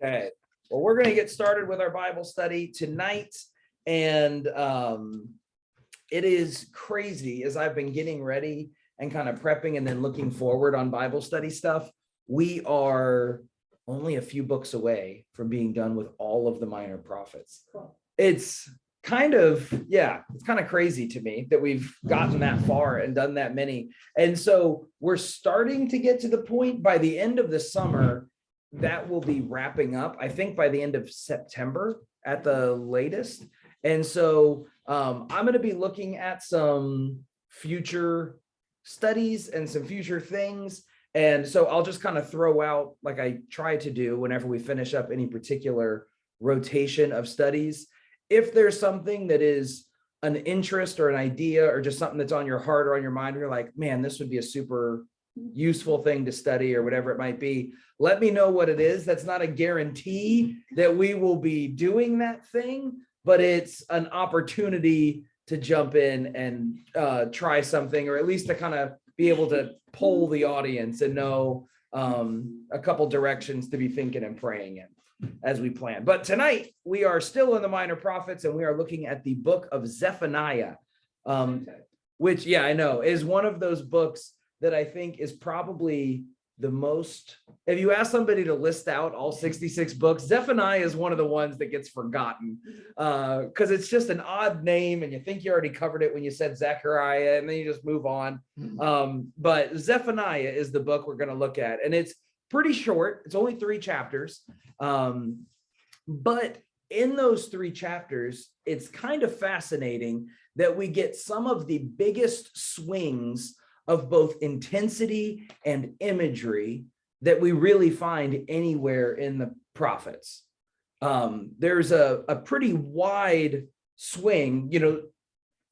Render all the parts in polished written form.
Okay, well, we're going to get started with our Bible study tonight. And it is crazy as I've been getting ready and kind of prepping and then looking forward on Bible study stuff. We are only a few books away from being done with all of the minor prophets. Cool. It's kind of, it's kind of crazy to me that we've gotten that far and done that many. And so we're starting to get to the point by the end of the summer that will be wrapping up, I think by the end of September at the latest. And so I'm going to be looking at some future studies and some future things. And so I'll just kind of throw out, like I try to do whenever we finish up any particular rotation of studies, if there's something that is an interest or an idea or just something that's on your heart or on your mind, you're like, man, this would be a super useful thing to study or whatever it might be, let me know what it is. That's not a guarantee that we will be doing that thing, but it's an opportunity to jump in and try something, or at least to kind of be able to poll the audience and know a couple directions to be thinking and praying in as we plan. But tonight we are still in the minor prophets and we are looking at the book of Zephaniah, which, I know, is one of those books that I think is probably the most, if you ask somebody to list out all 66 books, Zephaniah is one of the ones that gets forgotten because it's just an odd name and you think you already covered it when you said Zechariah and then you just move on. But Zephaniah is the book we're going to look at, and it's pretty short. It's only 3 chapters. But in those 3 chapters, it's kind of fascinating that we get some of the biggest swings of both intensity and imagery that we really find anywhere in the prophets. There's a pretty wide swing.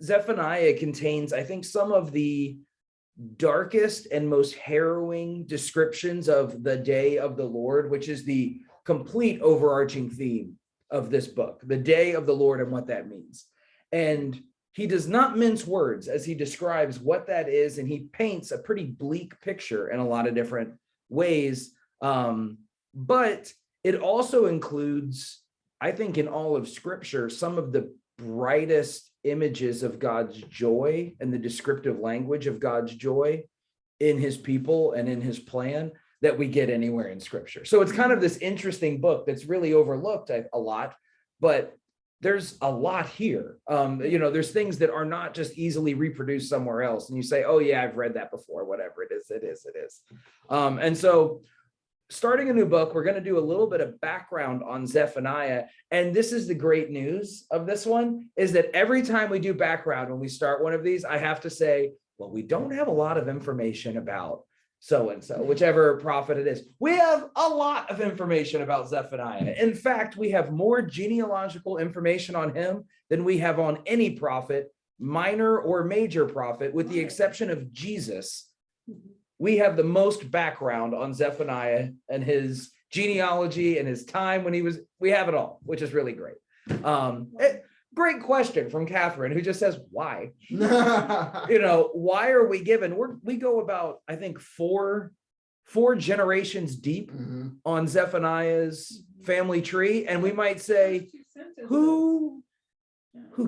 Zephaniah contains, I think, some of the darkest and most harrowing descriptions of the day of the Lord, which is the complete overarching theme of this book, the day of the Lord and what that means. And he does not mince words as he describes what that is, and he paints a pretty bleak picture in a lot of different ways. But it also includes, I think, in all of Scripture, some of the brightest images of God's joy and the descriptive language of God's joy in his people and in his plan that we get anywhere in Scripture. So it's kind of this interesting book that's really overlooked a lot, but there's a lot here. There's things that are not just easily reproduced somewhere else. And you say, oh yeah, I've read that before, whatever it is. And so starting a new book, we're going to do a little bit of background on Zephaniah. And this is the great news of this one, is that every time we do background, when we start one of these, I have to say, well, we don't have a lot of information about so-and-so, whichever prophet it is. We have a lot of information about Zephaniah. In fact, we have more genealogical information on him than we have on any prophet, minor or major prophet, with the exception of Jesus. We have the most background on Zephaniah and his genealogy and his time when we have it all, which is really great. Great question from Catherine, who just says, why? Why are we given? We go about, I think, four generations deep on Zephaniah's family tree. And we might say, who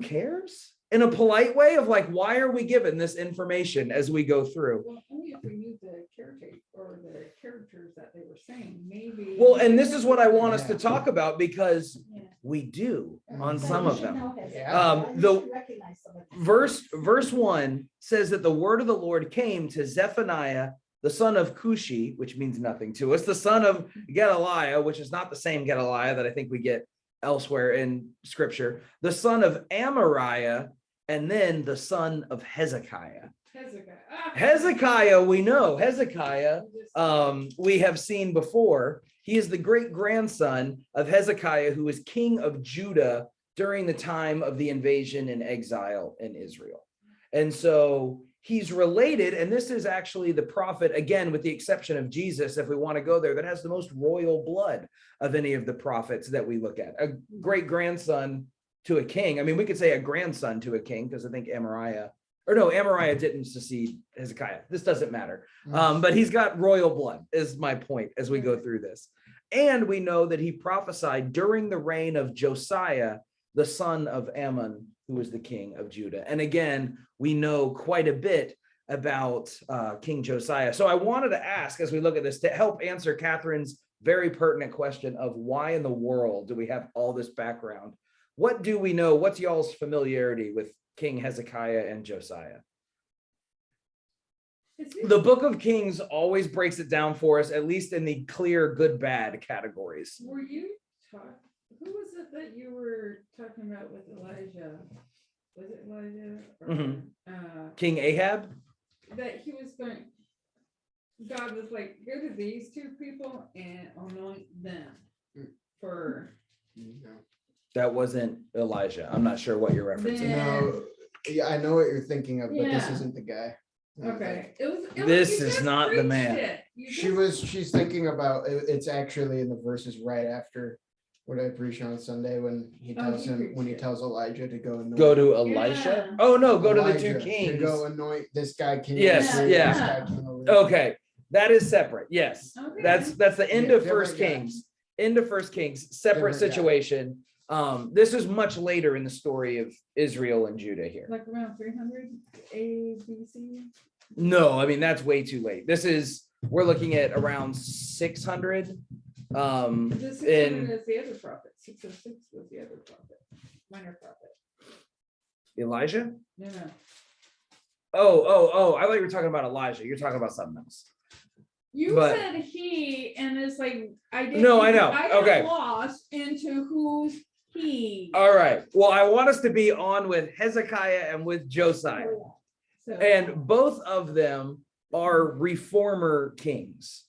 cares? In a polite way of like, why are we given this information as we go through? Well, only if we knew the caretaker or the characters that they were saying, maybe. Well, and this is what I want us to talk about, because we do on some of them. The verse 1 says that the word of the Lord came to Zephaniah, the son of Cushi, which means nothing to us, the son of Gedaliah, which is not the same Gedaliah that I think we get elsewhere in Scripture, the son of Amariah, and then the son of Hezekiah. Hezekiah, we know. Hezekiah, we have seen before. He is the great grandson of Hezekiah, who was king of Judah during the time of the invasion and exile in Israel. And so he's related, and this is actually the prophet, again, with the exception of Jesus, if we want to go there, that has the most royal blood of any of the prophets that we look at. A great grandson to a king. I mean, we could say a grandson to a king, because I think Amariah didn't succeed Hezekiah. This doesn't matter. But he's got royal blood, is my point as we go through this. And we know that he prophesied during the reign of Josiah, the son of Ammon, who was the king of Judah. And again, we know quite a bit about King Josiah. So I wanted to ask, as we look at this, to help answer Catherine's very pertinent question of why in the world do we have all this background? What do we know? What's y'all's familiarity with King Hezekiah and Josiah? The book of Kings always breaks it down for us, at least in the clear good bad categories. Were you talking, who was it that you were talking about with Elijah? Was it Elijah? Or, King Ahab? That he was going, God was like, go to these two people and anoint them for. That wasn't Elijah. I'm not sure what you're referencing. No, yeah, I know what you're thinking of, but this Yeah. isn't the guy. Okay. This is not the man. She's thinking about it's actually in the verses right after what I preached on Sunday when he tells he tells Elijah to go anoint. Go to Elisha? Yeah. Oh no, go Elijah, to the 2 kings. To go anoint this guy king. Yes, over yeah. this guy king over. Okay, that is separate. Yes, Okay. that's the end Yeah, of First different guy. Kings. End of First Kings, separate Different guy. situation. This is much later in the story of Israel and Judah here. Like around 300 ABC. No, I mean that's way too late. We're looking at around 600. The 600 is the other prophet. 606 was the other prophet. Minor prophet. Elijah? No. Oh, I thought you were talking about Elijah. You're talking about something else. You But- said he, and it's like I didn't. No, I know. I got Okay. lost into who's he. All right. Well, I want us to be on with Hezekiah and with Josiah. So, And both of them are reformer kings,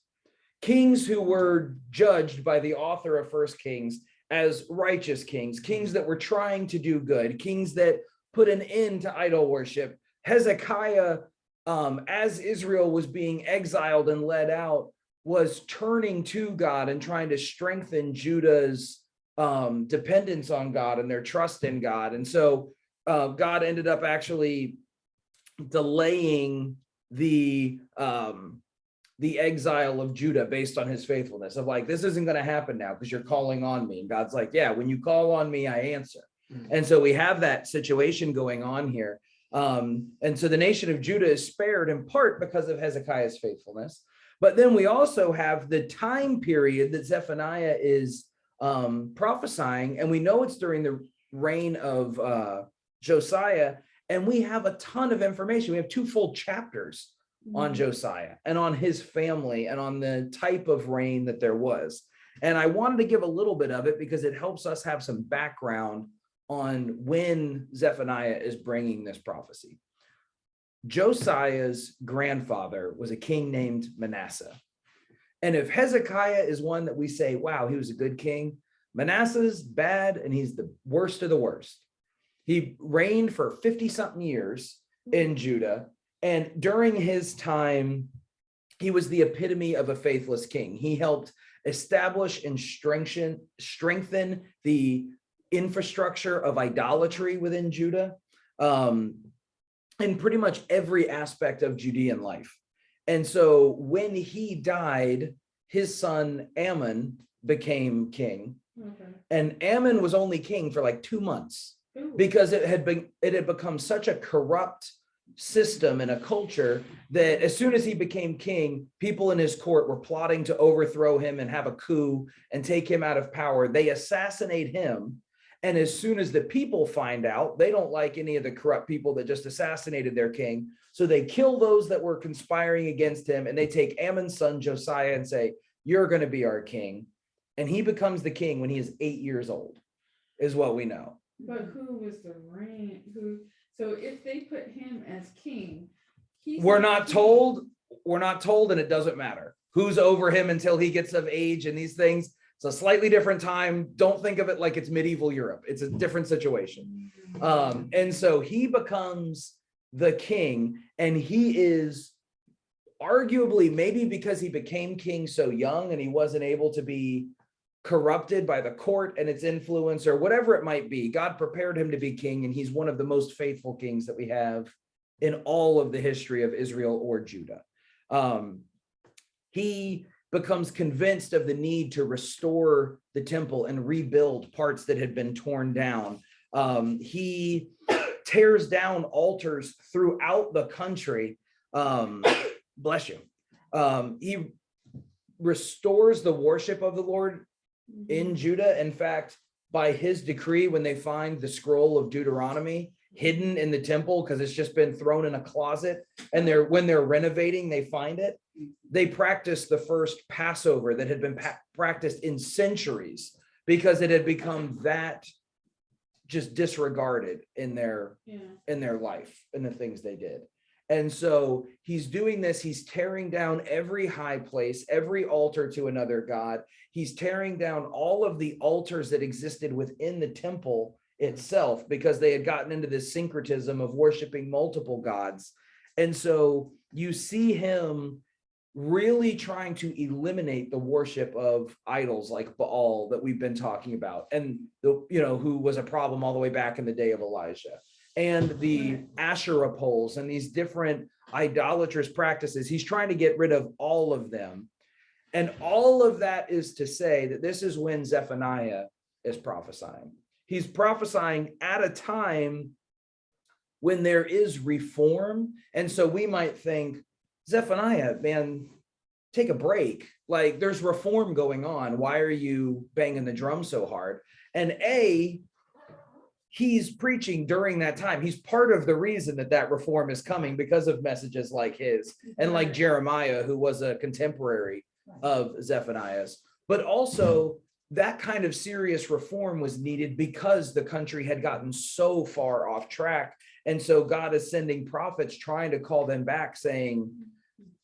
kings who were judged by the author of First Kings as righteous kings, kings that were trying to do good, kings that put an end to idol worship. Hezekiah, as Israel was being exiled and led out, was turning to God and trying to strengthen Judah's dependence on God and their trust in God. And so God ended up actually delaying the exile of Judah based on his faithfulness of like, this isn't going to happen now because you're calling on me. And God's like, yeah, when you call on me, I answer. And so we have that situation going on here. And so the nation of Judah is spared in part because of Hezekiah's faithfulness. But then we also have the time period that Zephaniah is prophesying, and we know it's during the reign of Josiah. And we have a ton of information. We have 2 full chapters on Josiah and on his family and on the type of reign that there was. And I wanted to give a little bit of it because it helps us have some background on when Zephaniah is bringing this prophecy. Josiah's grandfather was a king named Manasseh. And if Hezekiah is one that we say, wow, he was a good king, Manasseh's bad and he's the worst of the worst. He reigned for 50-something years in Judah. And during his time, he was the epitome of a faithless king. He helped establish and strengthen the infrastructure of idolatry within Judah, in pretty much every aspect of Judean life. And so when he died, his son Ammon became king. Okay. And Ammon was only king for like 2 months. Ooh. Because it had become such a corrupt system and a culture that as soon as he became king, people in his court were plotting to overthrow him and have a coup and take him out of power. They assassinate him. And as soon as the people find out, they don't like any of the corrupt people that just assassinated their king. So they kill those that were conspiring against him. And they take Ammon's son, Josiah, and say, you're going to be our king. And he becomes the king when he is 8 years old, is what we know. But who was the reign? So if they put him as king, We're not told, and it doesn't matter who's over him until he gets of age and these things. It's a slightly different time. Don't think of it like it's medieval Europe. It's a different situation. And so he becomes the king, and he is arguably, maybe because he became king so young and he wasn't able to be corrupted by the court and its influence or whatever it might be, God prepared him to be king, and he's one of the most faithful kings that we have in all of the history of Israel or Judah. He becomes convinced of the need to restore the temple and rebuild parts that had been torn down. He tears down altars throughout the country. Bless you. He restores the worship of the Lord in Judah. In fact, by his decree, when they find the scroll of Deuteronomy hidden in the temple, because it's just been thrown in a closet, and when they're renovating, they find it. They practice the first Passover that had been practiced in centuries, because it had become that just disregarded in their life and the things they did. And so he's doing this. He's tearing down every high place, every altar to another god. He's tearing down all of the altars that existed within the temple itself, because they had gotten into this syncretism of worshiping multiple gods. And so you see him really trying to eliminate the worship of idols like Baal that we've been talking about, and who was a problem all the way back in the day of Elijah, and the Asherah poles and these different idolatrous practices. He's trying to get rid of all of them. And all of that is to say that this is when Zephaniah is prophesying. He's prophesying at a time when there is reform. And so we might think, Zephaniah, man, take a break. Like, there's reform going on. Why are you banging the drum so hard? And he's preaching during that time. He's part of the reason that reform is coming, because of messages like his, and like Jeremiah, who was a contemporary of Zephaniah's. But also, that kind of serious reform was needed because the country had gotten so far off track. And so God is sending prophets trying to call them back, saying,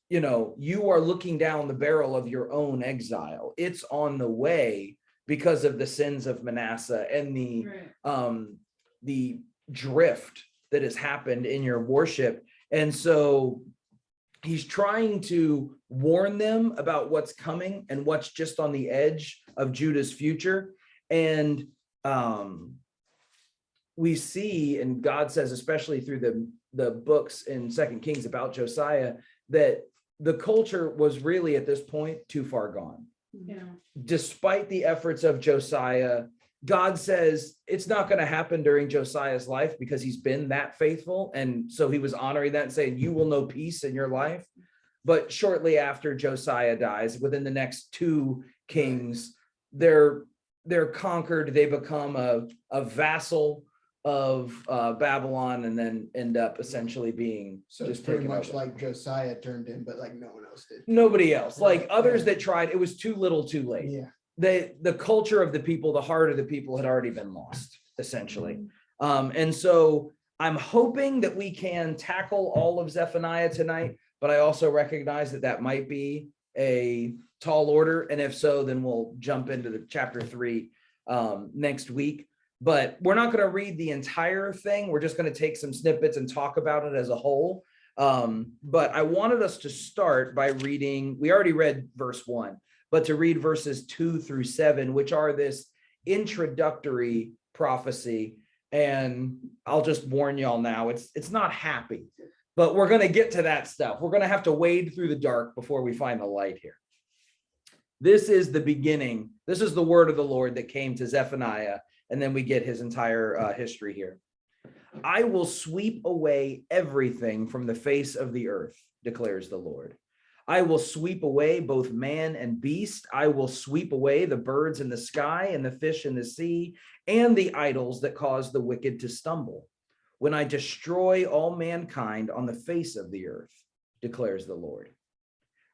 you are looking down the barrel of your own exile. It's on the way because of the sins of Manasseh and the drift that has happened in your worship. And so he's trying to warn them about what's coming and what's just on the edge of Judah's future. And we see, and God says, especially through the books in 2 Kings about Josiah, that the culture was really at this point too far gone. Yeah. Despite the efforts of Josiah, God says it's not going to happen during Josiah's life, because he's been that faithful. And so he was honoring that and saying, you will know peace in your life. But shortly after Josiah dies, within the next 2 kings, they're conquered. They become a vassal of Babylon, and then end up essentially being it's pretty much over. Like Josiah turned in, but like no one else did. Nobody else. Like others that tried, it was too little too late. Yeah. The culture of the people, the heart of the people had already been lost, essentially. And so I'm hoping that we can tackle all of Zephaniah tonight, but I also recognize that might be a tall order. And if so, then we'll jump into the chapter 3 next week. But we're not going to read the entire thing. We're just going to take some snippets and talk about it as a whole. But I wanted us to start by reading, we already read verse 1, but to read verses 2 through 7, which are this introductory prophecy. And I'll just warn y'all now, it's not happy, but we're going to get to that stuff. We're going to have to wade through the dark before we find the light here. This is the beginning. This is the word of the Lord that came to Zephaniah. And then we get his entire history here. I will sweep away everything from the face of the earth, declares the Lord. I will sweep away both man and beast. I will sweep away the birds in the sky and the fish in the sea, and the idols that cause the wicked to stumble, when I destroy all mankind on the face of the earth, declares the Lord.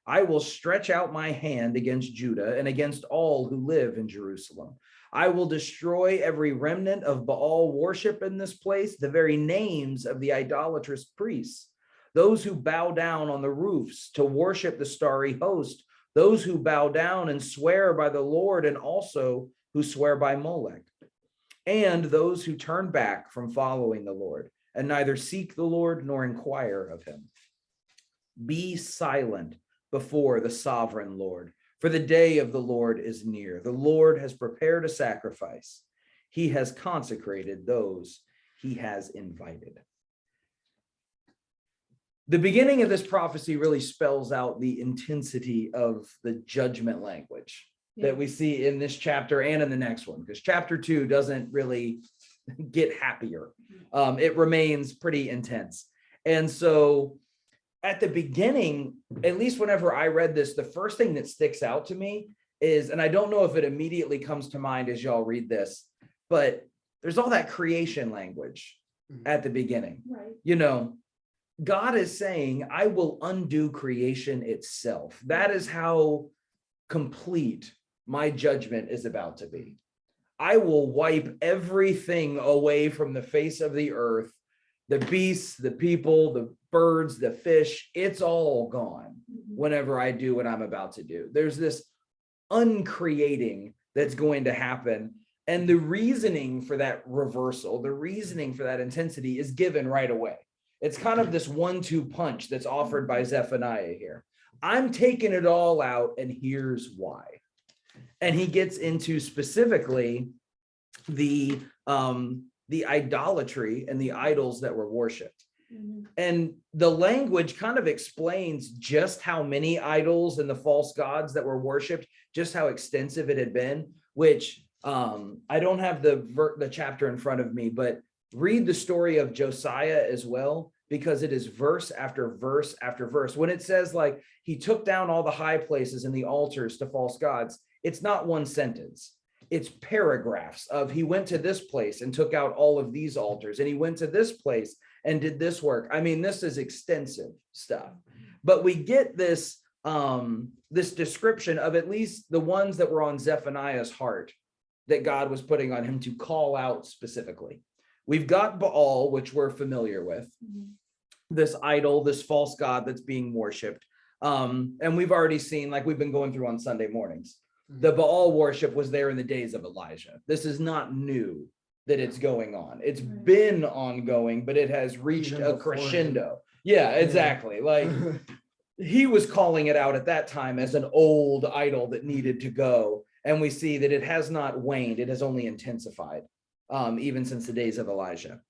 I will stretch out my hand against Judah and against all who live in Jerusalem. I will destroy every remnant of Baal worship in this place, the very names of the idolatrous priests, those who bow down on the roofs to worship the starry host, those who bow down and swear by the Lord, and also who swear by Molech, and those who turn back from following the Lord and neither seek the Lord nor inquire of him. Be silent before the sovereign Lord, for the day of the Lord is near. The Lord has prepared a sacrifice. He has consecrated those he has invited. the beginning of this prophecy really spells out the intensity of the judgment language that we see in this chapter and in the next one, because chapter 2 doesn't really get happier. It remains pretty intense. And so at the beginning, at least whenever I read this, the first thing that sticks out to me is, and I don't know if it immediately comes to mind as y'all read this, but there's all that creation language at the beginning. Right. You know, God is saying, I will undo creation itself. That is how complete my judgment is about to be. I will wipe everything away from the face of the earth, the beasts, the people, the birds, the fish. It's all gone whenever I do what I'm about to do. There's this uncreating that's going to happen. And the reasoning for that reversal, the reasoning for that intensity is given right away. It's kind of this 1-2 punch that's offered by Zephaniah here. I'm taking it all out, and here's why. And he gets into specifically the idolatry and the idols that were worshipped. And the language kind of explains just how many idols and the false gods that were worshipped, just how extensive it had been, which I don't have the chapter in front of me, but read the story of Josiah as well, because it is verse after verse after verse. When it says like he took down all the high places and the altars to false gods, it's not one sentence. It's paragraphs of he went to this place and took out all of these altars, and he went to this place and did this work. I mean, this is extensive stuff, but we get this this description of at least the ones that were on Zephaniah's heart that God was putting on him to call out specifically. We've got Baal, which we're familiar with, this idol, this false god that's being worshipped. And we've already seen, like we've been going through on Sunday mornings, the Baal worship was there in the days of Elijah. This is not new that it's going on. It's been ongoing, but it has reached a crescendo. Yeah, exactly. Like he was calling it out at that time as an old idol that needed to go. And we see that it has not waned. It has only intensified, even since the days of Elijah.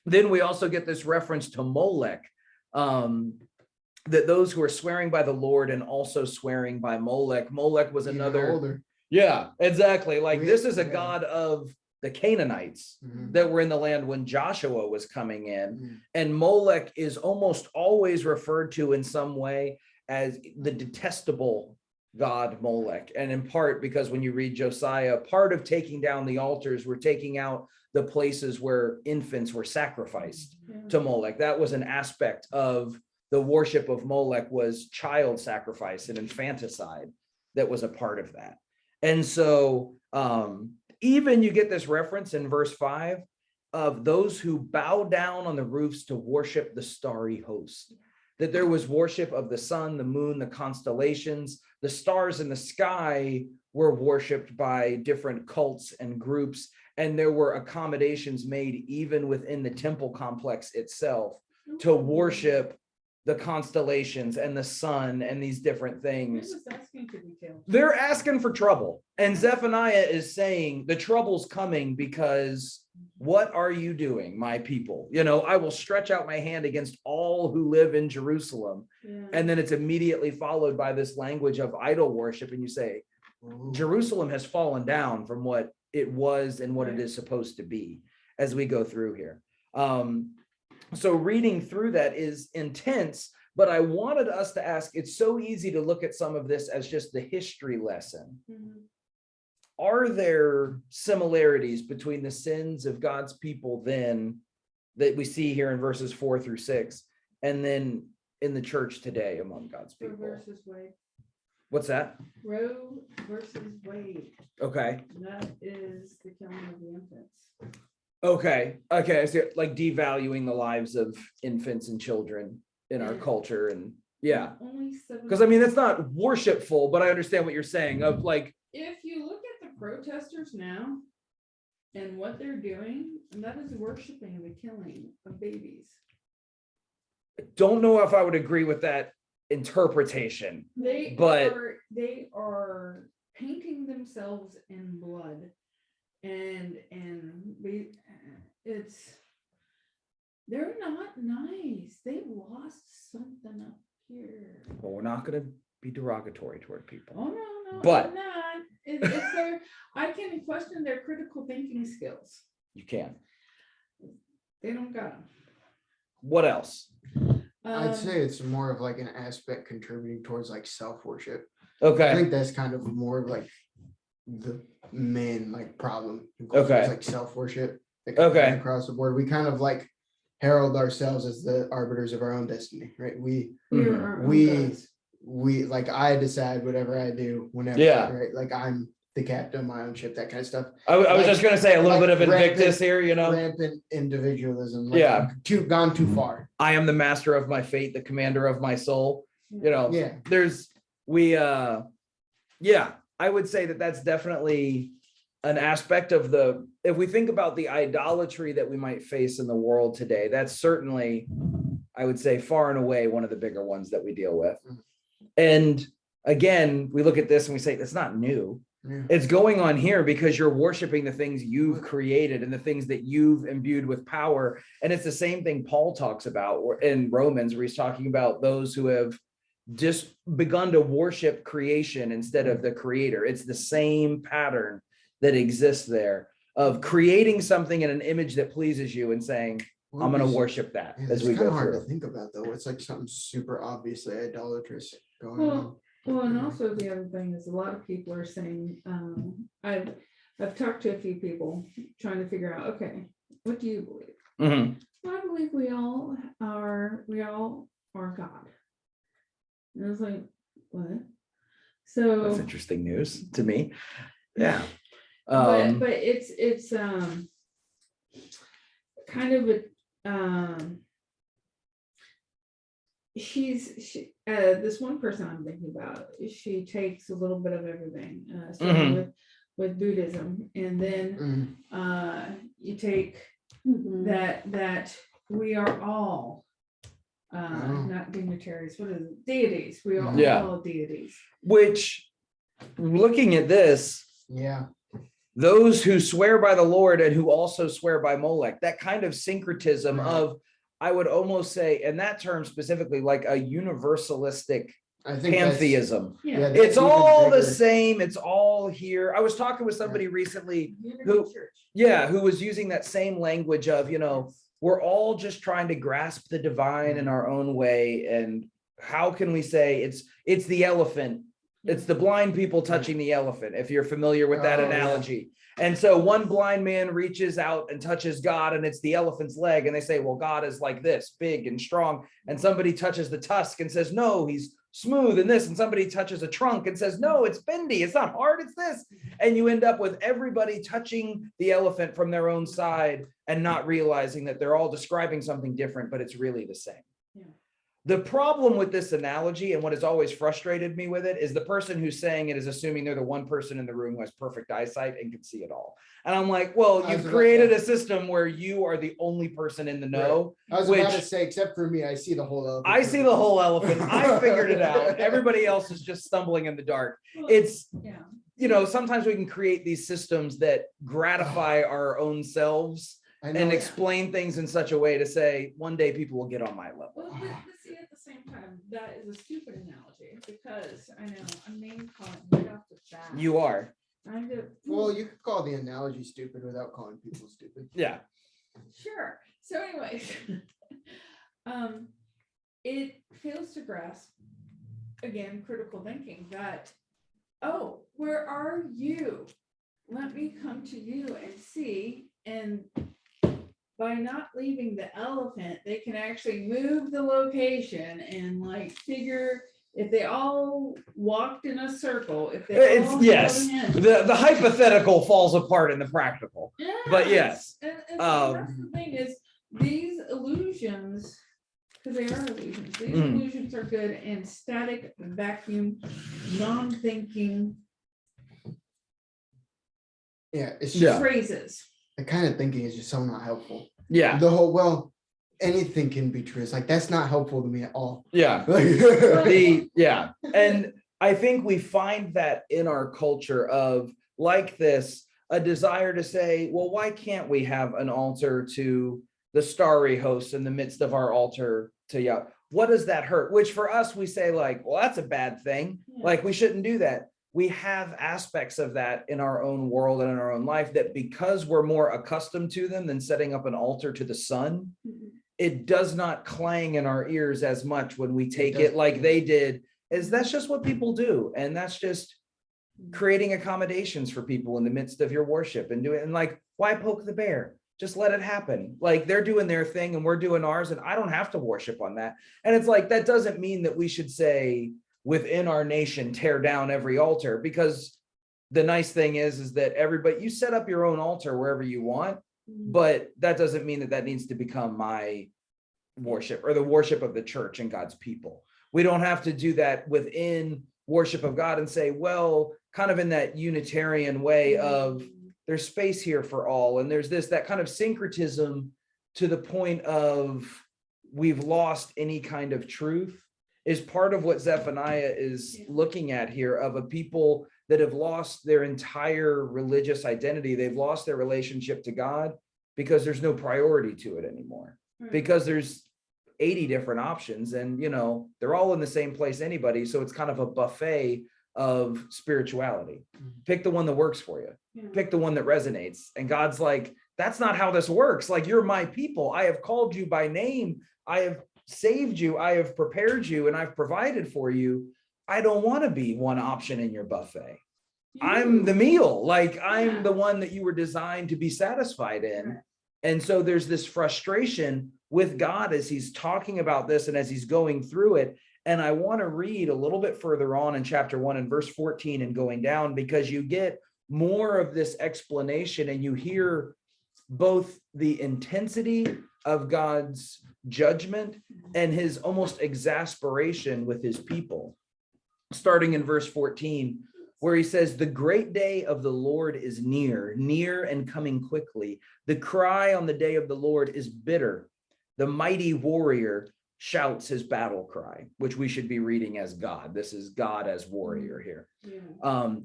Then we also get this reference to Molech, that those who are swearing by the Lord and also swearing by Molech. Molech was another. Yeah, exactly. Like this is a god of the Canaanites that were in the land when Joshua was coming in. And Molech is almost always referred to in some way as the detestable god Molech. And in part because when you read Josiah, part of taking down the altars were taking out the places where infants were sacrificed to Molech. That was an aspect of the worship of Molech, was child sacrifice and infanticide that was a part of that. And so even you get this reference in verse 5 of those who bow down on the roofs to worship the starry host, that there was worship of the sun, the moon, the constellations, the stars in the sky were worshiped by different cults and groups. And there were accommodations made even within the temple complex itself to worship the constellations and the sun and these different things. They're asking for trouble. And Zephaniah is saying the trouble's coming because what are you doing, my people? You know, I will stretch out my hand against all who live in Jerusalem. And then it's immediately followed by this language of idol worship. And you say, Jerusalem has fallen down from what it was and what it is supposed to be as we go through here. So reading through that is intense, but I wanted us to ask, it's so easy to look at some of this as just the history lesson. Are there similarities between the sins of God's people then that we see here in verses 4 through 6, and then in the church today among God's people? Roe versus Wade. What's that? Roe versus Wade. Okay. That is the killing of the infants. Okay. I see, like devaluing the lives of infants and children in our culture. And Only 7. because I mean, that's not worshipful, but I understand what you're saying of like, if you look at the protesters now and what they're doing, and that is worshiping the killing of babies. Don't know if I would agree with that interpretation. They are painting themselves in blood, and it's They're not nice. They lost something up here. Well, we're not going to be derogatory toward people. Oh, no, But- I'm not. It's their, I can question their critical thinking skills. You can. They don't got them. What else? I'd say it's more of like an aspect contributing towards like self-worship. I Okay. think that's kind of more of like the main like problem. Okay. It's like self-worship. Like, Okay. across the board, we kind of like herald ourselves as the arbiters of our own destiny, right? We Mhm. are our own We- gods. We like I decide whatever I do whenever, Yeah. right? Like I'm the captain of my own ship, that kind of stuff. I was Like- just going to say a little like bit of Invictus rampant- here, you know. Rampant individualism. Like, Yeah. Gone too far. I am the master of my fate, the commander of my soul. You know, Yeah. yeah, I would say that that's definitely an aspect of if we think about the idolatry that we might face in the world today, that's certainly, I would say, far and away one of the bigger ones that we deal with. Mhm. And again, we look at this and we say, it's not new. Yeah. It's going on here because you're worshiping the things you've created and the things that you've imbued with power. And it's the same thing Paul talks about in Romans, where he's talking about those who have just begun to worship creation instead of the creator. It's the same pattern that exists there of creating something in an image that pleases you and saying, I'm going to worship that Yeah, as it's we kind go of hard to through. think about though. It's like something super obviously idolatrous going on. Well, and also the other thing is a lot of people are saying, I've talked to a few people trying to figure out, okay, what do you believe? Mhm. Well, I believe we all are God. And I was like, what? That's So, interesting news to me. Yeah. but it's kind of a this one person I'm thinking about, she takes a little bit of everything, starting with Buddhism, and then you take that we are all not dignitaries, what is it? Deities. We are Yeah. all deities. Which, looking at this, Yeah. those who swear by the Lord and who also swear by Molech, that kind of syncretism Right. of, I would almost say, in that term specifically, like a universalistic I think that's- pantheism. Yeah. Yeah, It's that's even all the bigger. same. It's all here. I was talking with somebody recently, Unity who- Church. who was using that same language of, we're all just trying to grasp the divine in our own way. And how can we say it's the elephant? It's the blind people touching the elephant, if you're familiar with that Oh, yeah. analogy. And so one blind man reaches out and touches God, and it's the elephant's leg. And they say, well, God is like this, big and strong. And somebody touches the tusk and says, no, he's smooth and this. And somebody touches a trunk and says, no, it's bendy. It's not hard. It's this. And you end up with everybody touching the elephant from their own side and not realizing that they're all describing something different, but it's really the same. Yeah. The problem with this analogy, and what has always frustrated me with it, is the person who's saying it is assuming they're the one person in the room who has perfect eyesight and can see it all. And I'm like, well, I was you've about- created a system where you are the only person in the know. I was about to which- say, except for me, I see the whole elephant. I see the whole elephant. I figured it out. Everybody else is just stumbling in the dark. Well, It's, yeah. sometimes we can create these systems that gratify our own selves I know and it's- explain things in such a way to say, one day people will get on my level. Well, but see, at the same time, that is a stupid analogy, because I know I'm name calling right off the bat. You are. I do. Well, you could call the analogy stupid without calling people stupid. Yeah. Sure. So anyways, it fails to grasp, again, critical thinking that, oh, where are you? Let me come to you and see. And by not leaving the elephant, they can actually move the location and like figure if they all walked in a circle, if they It's, all yes, going in. the hypothetical falls apart in the practical, but yes. And so that's the thing is, these illusions, because they are illusions, these illusions are good in static, vacuum, non-thinking Yeah, it's just Yeah. phrases. the kind of thinking is just so not helpful. Yeah, The whole, well, anything can be true. It's like, that's not helpful to me at all. yeah. Like- And I think we find that in our culture of like this, a desire to say, well, why can't we have an altar to the starry host in the midst of our altar to Yahweh. What does that hurt? Which for us, we say like, well, that's a bad thing. Yeah. Like we shouldn't do that. We have aspects of that in our own world and in our own life that because we're more accustomed to them than setting up an altar to the sun, Mhm. it does not clang in our ears as much when we take it doesn't. like they did, is that's just what people do. And that's just creating accommodations for people in the midst of your worship and doing, and like, why poke the bear? Just let it happen. Like they're doing their thing and we're doing ours, and I don't have to worship on that. And it's like, that doesn't mean that we should say within our nation, tear down every altar, because the nice thing is that everybody, you set up your own altar wherever you want, but that doesn't mean that that needs to become my worship or the worship of the church and God's people. We don't have to do that within worship of God and say, well, kind of in that Unitarian way of there's space here for all. And there's that kind of syncretism to the point of we've lost any kind of truth is part of what Zephaniah is looking at here, of a people that have lost their entire religious identity. They've lost their relationship to God because there's no priority to it anymore, because there's 80 different options and, they're all in the same place anybody. So it's kind of a buffet of spirituality. Pick the one that works for you. Pick the one that resonates. And God's like, that's not how this works. Like, you're my people. I have called you by name. I have saved you. I have prepared you and I've provided for you. I don't want to be one option in your buffet. I'm the meal. Like, I'm the one that you were designed to be satisfied in. And so there's this frustration with God as he's talking about this and as he's going through it. And I want to read a little bit further on in chapter 1 and verse 14 and going down, because you get more of this explanation and you hear both the intensity of God's judgment and his almost exasperation with his people. Starting in verse 14, where he says, the great day of the Lord is near and coming quickly. The cry on the day of the Lord is bitter. The mighty warrior shouts his battle cry, which we should be reading as God. This is God as warrior here.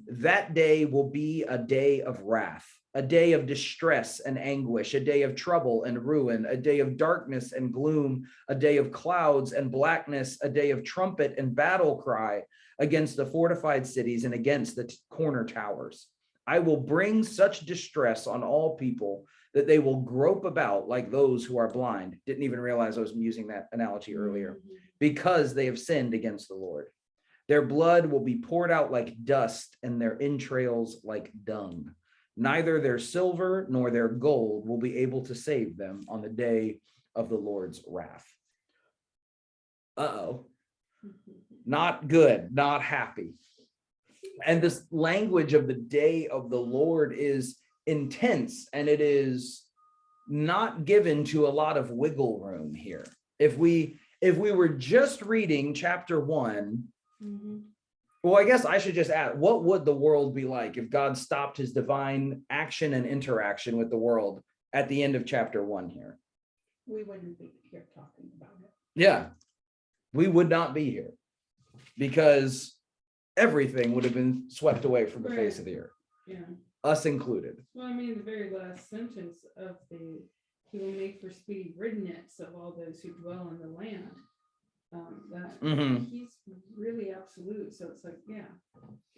That day will be a day of wrath, a day of distress and anguish, a day of trouble and ruin, a day of darkness and gloom, a day of clouds and blackness, a day of trumpet and battle cry against the fortified cities and against the corner towers. I will bring such distress on all people that they will grope about like those who are blind. Didn't even realize I was using that analogy earlier, because they have sinned against the Lord. Their blood will be poured out like dust and their entrails like dung. Neither their silver nor their gold will be able to save them on the day of the Lord's wrath. Uh-oh. Not good, not happy. And this language of the day of the Lord is intense, and it is not given to a lot of wiggle room here. If we were just reading chapter 1, well, I guess I should just add, what would the world be like if God stopped his divine action and interaction with the world at the end of chapter 1 here? We wouldn't be here talking about it. Yeah, we would not be here, because everything would have been swept away from the face of the earth, us included. Well, I mean, the very last sentence of he will make for speedy riddance of all those who dwell in the land. He's really absolute. So it's like,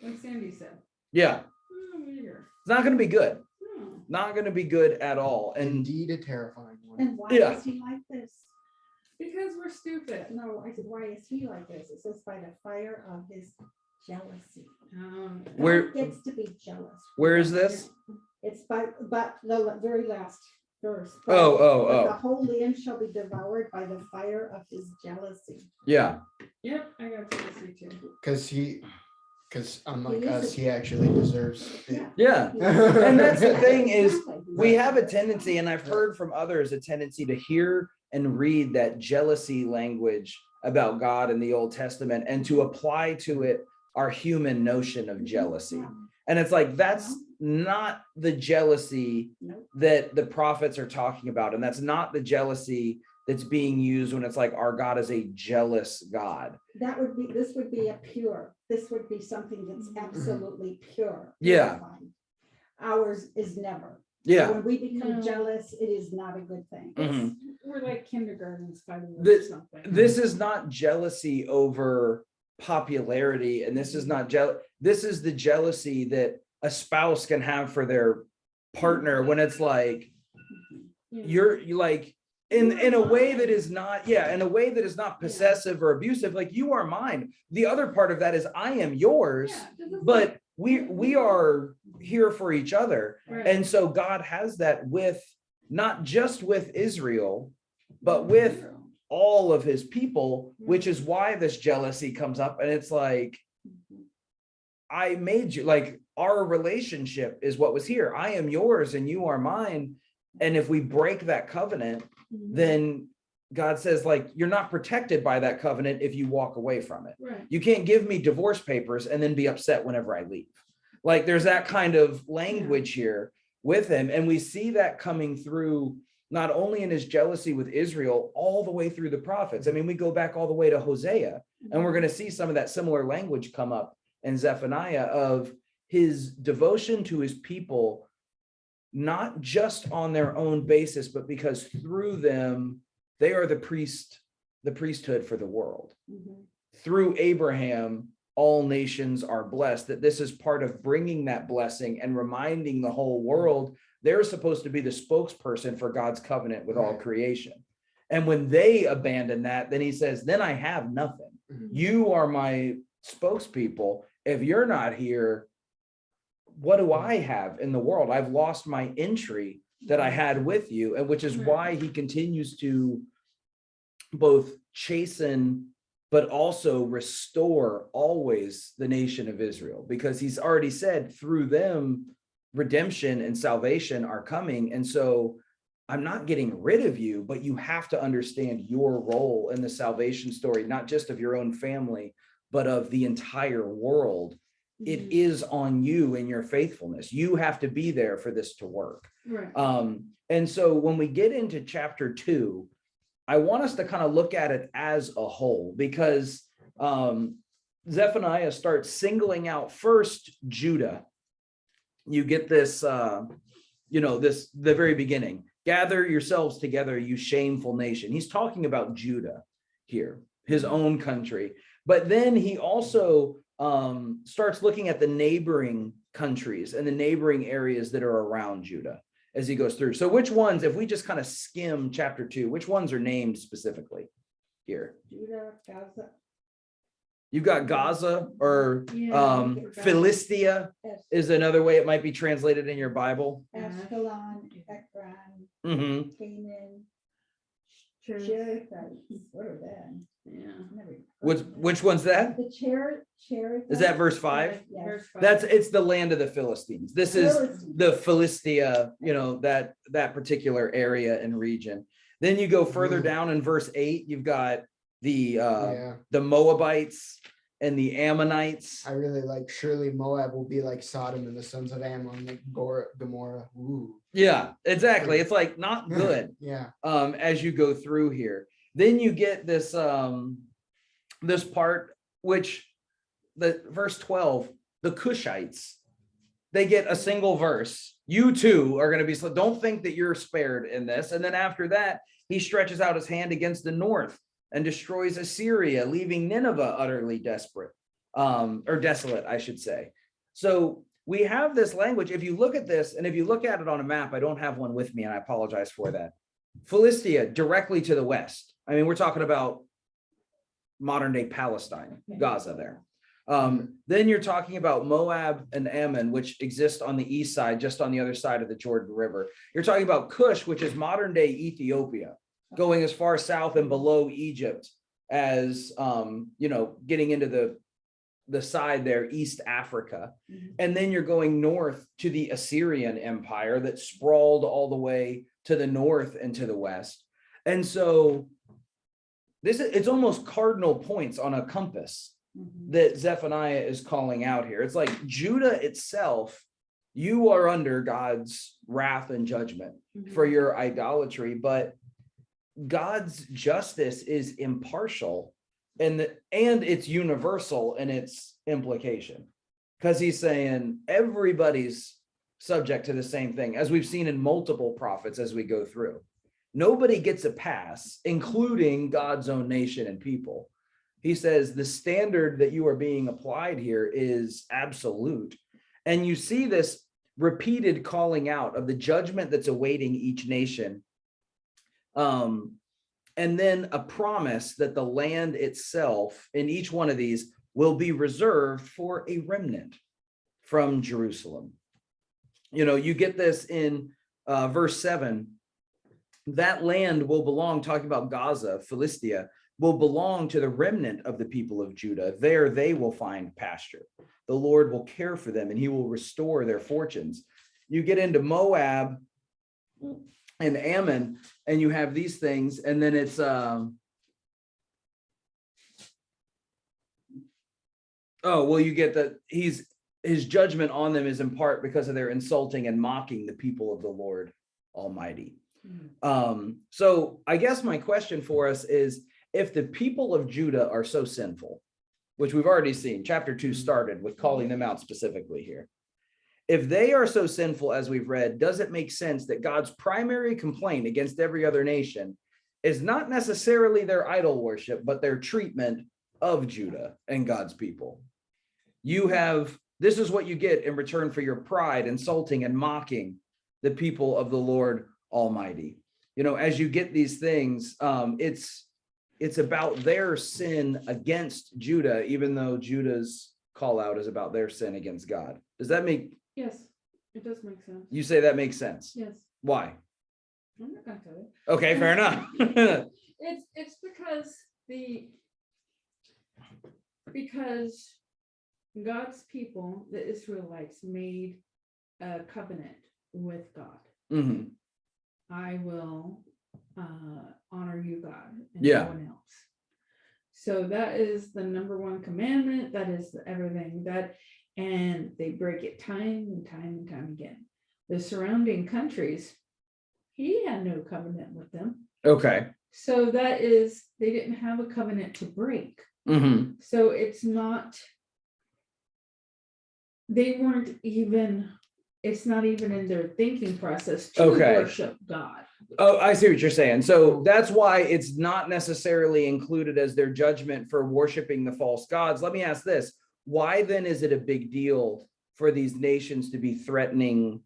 like Sandy said. Yeah. It's not going to be good. No. Not going to be good at all. And Indeed, a terrifying one. And why is he like this? Because we're stupid. No, I said, why is he like this? It says by the fire of his jealousy. Where- God gets to be jealous. where is this? It's but the very last verse. Oh. But the whole land shall be devoured by the fire of his jealousy. Yeah. Yep, I got jealousy too. Because unlike He is us, a- he actually deserves it. Yeah. And that's the thing is, Exactly. we have a tendency, and I've heard from others, a tendency to hear and read that jealousy language about God in the Old Testament and to apply to it our human notion of jealousy. And it's like, that's not the jealousy Nope. that the prophets are talking about. And that's not the jealousy that's being used when it's like our God is a jealous God. This would be something that's absolutely pure. Yeah. Ours is never. Yeah. When we become No. jealous, it is not a good thing. Mhm. We're like kindergartens fighting over This- something. This is not jealousy over popularity, and this is not this is the jealousy that a spouse can have for their partner when it's like you like in a way that is not, yeah, in a way that is not possessive or abusive, like you are mine. The other part of that is I am yours, but we are here for each other. And so God has that with not just with Israel, but with all of his people, which is why this jealousy comes up. And it's like, I made you, like our relationship is what was here. I am yours and you are mine. And if we break that covenant, then God says, like, you're not protected by that covenant if you walk away from it. Right. You can't give me divorce papers and then be upset whenever I leave. Like there's that kind of language here with him. And we see that coming through not only in his jealousy with Israel, all the way through the prophets. I mean, we go back all the way to Hosea, and we're going to see some of that similar language come up in Zephaniah of his devotion to his people, not just on their own basis, but because through them, they are the priesthood for the world. Through Abraham, all nations are blessed, that this is part of bringing that blessing and reminding the whole world they're supposed to be the spokesperson for God's covenant with all creation. And when they abandon that, then he says, then I have nothing. You are my spokespeople. If you're not here, what do I have in the world? I've lost my entry that I had with you, and which is why he continues to both chasten but also restore always the nation of Israel, because he's already said through them redemption and salvation are coming. And so I'm not getting rid of you, but you have to understand your role in the salvation story, not just of your own family, but of the entire world. It is on you and your faithfulness. You have to be there for this to work. Right. And so when we get into chapter 2, I want us to kind of look at it as a whole, because Zephaniah starts singling out first Judah. You get this, the very beginning, gather yourselves together, you shameful nation. He's talking about Judah here, his own country. But then he also starts looking at the neighboring countries and the neighboring areas that are around Judah as he goes through. So which ones, if we just kind of skim chapter 2, which ones are named specifically here? Judah, Gaza, You've got Gaza, or Yeah. Philistia is another way it might be translated in your Bible. Ashkelon, Ekron, Mm-hmm. Canaan, Sure. Cherethites. What are they? Yeah. Never heard Which one's that? The Cherethites. Is that verse 5? Yes. Verse 5. It's the land of the Philistines. This is Philistines. the Philistia, that particular area and region. Then you go further down in verse 8, you've got the Moabites and the Ammonites. I really like, surely Moab will be like Sodom and the sons of Ammon, like Gomorrah. Ooh. Yeah, exactly. It's like not good. Yeah. As you go through here. Then you get this this part, which the verse 12, the Cushites, they get a single verse. You too are going to be, don't think that you're spared in this. And then after that, he stretches out his hand against the north and destroys Assyria, leaving Nineveh utterly desperate, or desolate, I should say. So we have this language. If you look at this, and if you look at it on a map, I don't have one with me, and I apologize for that. Philistia directly to the west. I mean, we're talking about modern day Palestine, Gaza there. Then you're talking about Moab and Ammon, which exist on the east side, just on the other side of the Jordan River. You're talking about Cush, which is modern day Ethiopia, going as far south and below Egypt as, getting into the side there, East Africa. And then you're going north to the Assyrian Empire that sprawled all the way to the north and to the west. And so it's almost cardinal points on a compass that Zephaniah is calling out here. It's like Judah itself, you are under God's wrath and judgment for your idolatry, but God's justice is impartial and it's universal in its implication, because he's saying everybody's subject to the same thing, as we've seen in multiple prophets as we go through. Nobody gets a pass, including God's own nation and people. He says the standard that you are being applied here is absolute. And you see this repeated calling out of the judgment that's awaiting each nation. And then a promise that the land itself in each one of these will be reserved for a remnant from Jerusalem. You get this in verse 7. That land will belong, talking about Gaza, Philistia, will belong to the remnant of the people of Judah. There they will find pasture. The Lord will care for them and he will restore their fortunes. You get into Moab and Ammon and you have these things, and then it's you get that his judgment on them is in part because of their insulting and mocking the people of the Lord Almighty. So I guess my question for us is, if the people of Judah are so sinful, which we've already seen, chapter 2 started with calling them out specifically here. If they are so sinful as we've read, does it make sense that God's primary complaint against every other nation is not necessarily their idol worship, but their treatment of Judah and God's people? This is what you get in return for your pride, insulting and mocking the people of the Lord Almighty. As you get these things, it's about their sin against Judah, even though Judah's call out is about their sin against God. Does that make? Yes, it does make sense. You say that makes sense? Yes. Why? I'm not gonna tell you. Okay, fair enough. It's because God's people, the Israelites, made a covenant with God. Mhm. I will honor you, God, and Yeah. no one else. So that is the number one commandment. That is everything and they break it time and time and time again. The surrounding countries, he had no covenant with them. Okay. So they didn't have a covenant to break. Mhm. So it's not even in their thinking process to Okay. worship God. Oh, I see what you're saying. So that's why it's not necessarily included as their judgment for worshiping the false gods. Let me ask this. Why then is it a big deal for these nations to be threatening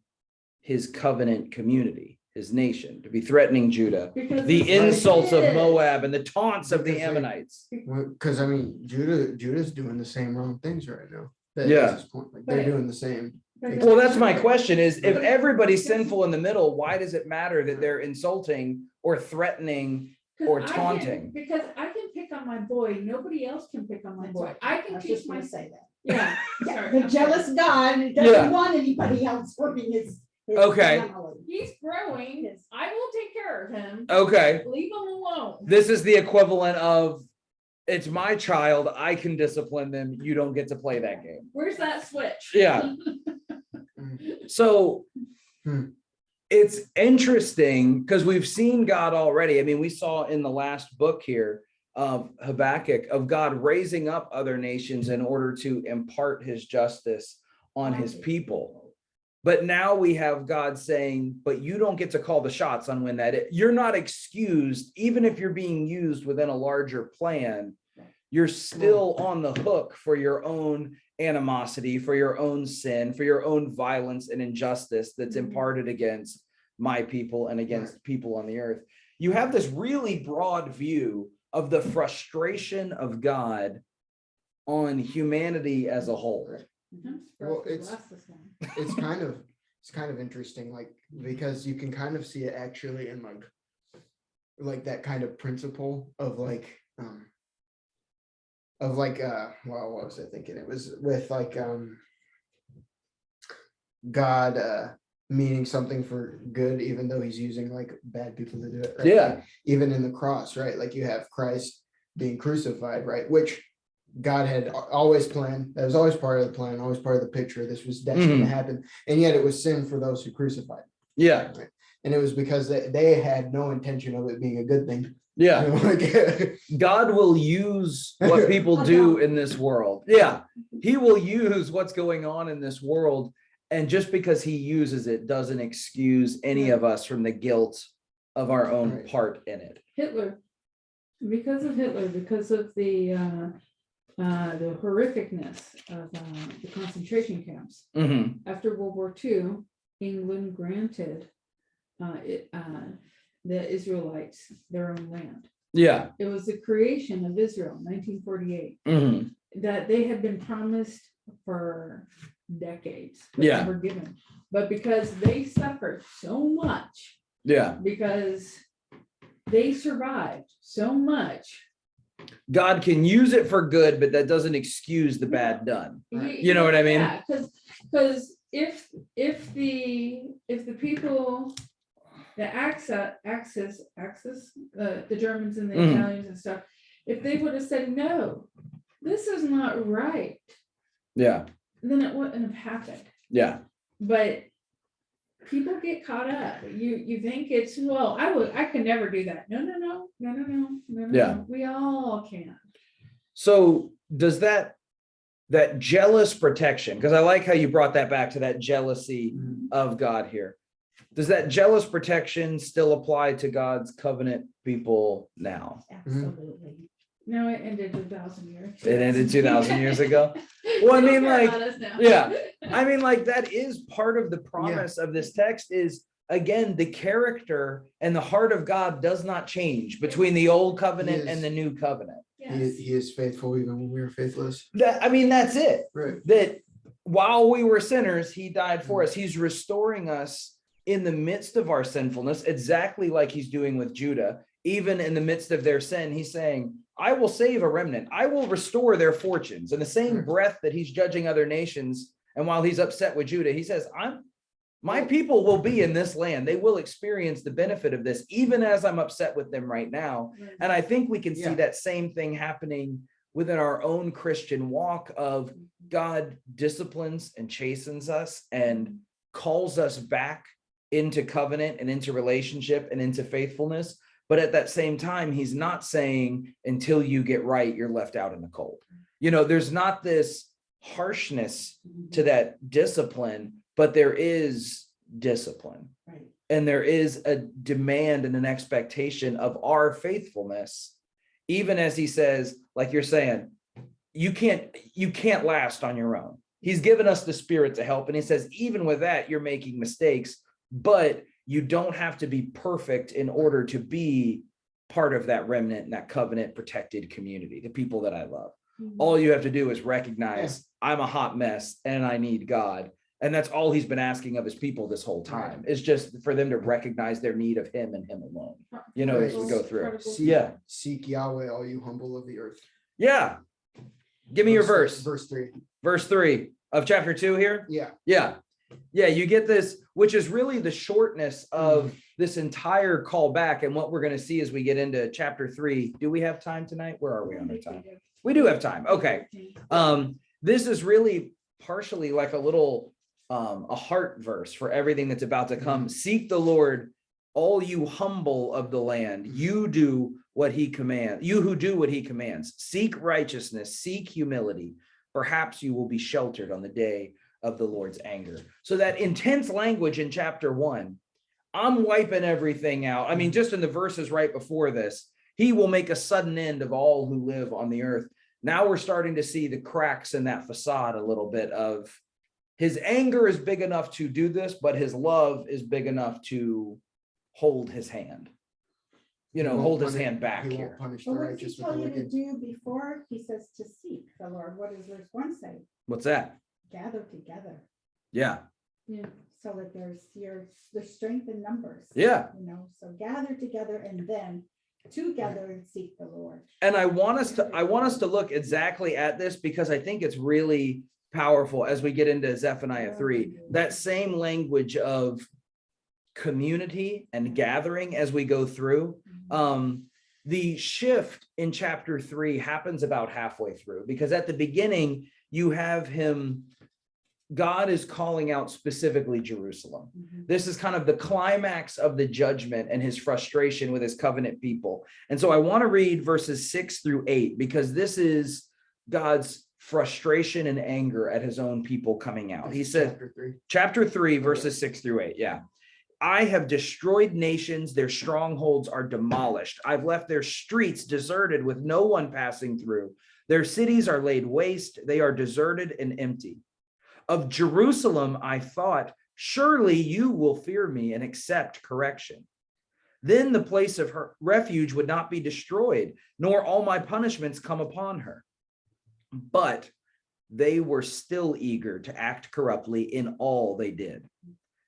his covenant community, his nation, to be threatening Judah? Because The it's what it insults of is. Moab and the taunts of the Because they- Ammonites. Because Judah's doing the same wrong things right now. That's Yeah. his point. Like, they're doing the same. Well, that's my question is, if everybody's sinful in the middle, why does it matter that they're insulting or threatening 'Cause or I can- taunting? Because I can pick on my boy, nobody else can pick on my That's boy. right. I can was teach just my gonna say that. Yeah. Yeah, sorry, the I'm jealous sorry. God Yeah. doesn't want anybody else hurting his Okay. family. He's growing. Yes. I will take care of him. Okay. Leave him alone. This is the equivalent of, it's my child, I can discipline them, you don't get to play that game. Where's that switch? Yeah. So it's interesting because we've seen God already. I mean, we saw in the last book here of Habakkuk of God raising up other nations in order to impart his justice on his people. But now we have God saying, but you don't get to call the shots on when you're not excused, even if you're being used within a larger plan. You're still on the hook for your own animosity, for your own sin, for your own violence and injustice that's imparted against my people and against people on the earth. You have this really broad view of the frustration of God on humanity as a whole. Well, it's kind of interesting, like, because you can kind of see it actually in like that kind of principle of well, what was I thinking? It was with God meaning something for good, even though he's using like bad people to do it, right? Yeah. Like, even in the cross, right? Like you have Christ being crucified, right? Which God had always planned. That was always part of the plan, always part of the picture. This was destined to happen. And yet it was sin for those who crucified. Yeah. Right? And it was because they had no intention of it being a good thing. Yeah. Like, God will use what people do in this world. Yeah. He will use what's going on in this world And just because he uses it doesn't excuse any of us from the guilt of our own Right. part in it. Hitler, because of the horrificness of the concentration camps. Mhm. After World War II, England granted the Israelites their own land. Yeah. It was the creation of Israel, 1948, Mhm. that they had been promised for decades, but Yeah. never given. But because they suffered so much, Yeah. because they survived so much. God can use it for good, but that doesn't excuse the bad done. Right. You know what I mean? Yeah, because if the people, the Axis, the Germans and the Mhm. Italians and stuff, if they would have said, no, this is not right, Yeah. then it wouldn't have happened. Yeah. But people get caught up. You think it's, well, I can never do that. No. Yeah. We all can. So does that jealous protection, because I like how you brought that back to that jealousy Mhm. of God here. Does that jealous protection still apply to God's covenant people now? Absolutely. No, it ended 2,000 years. It ended 2,000 years ago? Well, I They mean, don't care like, about us now. yeah. I mean, like, that is part of the promise of this text is, again, the character and the heart of God does not change between the old covenant and the new covenant. Yes. He is faithful even when we are faithless. I mean, that's it. Right. That while we were sinners, he died for us. He's restoring us in the midst of our sinfulness, exactly like he's doing with Judah. Even in the midst of their sin, he's saying, I will save a remnant. I will restore their fortunes. In the same Right. breath that he's judging other nations, and while he's upset with Judah, he says, my people will be in this land. They will experience the benefit of this, even as I'm upset with them right now. And I think we can see Yeah. that same thing happening within our own Christian walk of God disciplines and chastens us and calls us back into covenant and into relationship and into faithfulness. But at that same time, he's not saying until you get right, you're left out in the cold. You know, there's not this harshness to that discipline, but there is discipline. Right. And there is a demand and an expectation of our faithfulness, even as he says, like you're saying, you can't last on your own. He's given us the Spirit to help. And he says, even with that, you're making mistakes, but you don't have to be perfect in order to be part of that remnant and that covenant protected community, the people that I love. All you have to do is recognize I'm a hot mess and I need God. And that's all he's been asking of his people this whole time, is just for them to recognize their need of him and him alone, you know, as we go through. Yeah. Seek Yahweh, all you humble of the earth. Yeah. Give me your verse. Verse 3. Verse 3 of chapter 2 here. Yeah. Yeah. Yeah. You get this, which is really the shortness of this entire call back. And what we're going to see as we get into chapter 3. Do we have time tonight? Where are we on our time? We do have time. Okay. This is really partially like a little a heart verse for everything that's about to come. Seek the Lord, all you humble of the land. You do what he commands. You who do what he commands. Seek righteousness, seek humility. Perhaps you will be sheltered on the day of the Lord's anger. So that intense language in chapter 1, I'm wiping everything out. I mean, just in the verses right before this, he will make a sudden end of all who live on the earth. Now we're starting to see the cracks in that facade a little bit of his anger is big enough to do this, but his love is big enough to hold his hand, you know, hold his hand back He here. won't punish the But what does righteous he with the tell you to wicked. do before he says to seek the Lord? What does verse 1 say? What's that? Gather together Yeah. Yeah. so that there's strength in numbers. Yeah. You know, so gather together and then together and seek the Lord. And I want us to look exactly at this because I think it's really powerful as we get into Zephaniah 3, that same language of community and gathering as we go through. The shift in chapter 3 happens about halfway through, because at the beginning you have him, God is calling out specifically Jerusalem. This is kind of the climax of the judgment and his frustration with his covenant people. And so I want to read verses 6 through 8, because this is God's frustration and anger at his own people coming out. He said, chapter 3. chapter 3, verses 6-8. Yeah. I have destroyed nations, their strongholds are demolished. I've left their streets deserted with no one passing through. Their cities are laid waste, they are deserted and empty. Of Jerusalem, I thought, surely you will fear me and accept correction. Then the place of her refuge would not be destroyed, nor all my punishments come upon her. But they were still eager to act corruptly in all they did.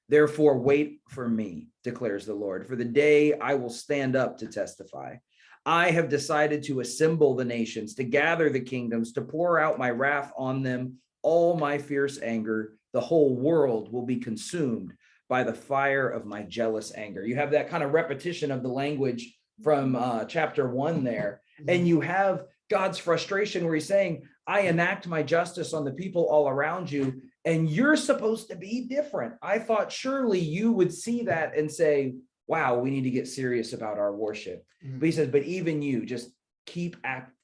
Therefore, wait for me, declares the Lord, for the day I will stand up to testify. I have decided to assemble the nations, to gather the kingdoms, to pour out my wrath on them, all my fierce anger. The whole world will be consumed by the fire of my jealous anger. You have that kind of repetition of the language from chapter 1 there. And you have God's frustration where he's saying, I enact my justice on the people all around you, and you're supposed to be different. I thought surely you would see that and say, wow, we need to get serious about our worship. But he says, but even you just keep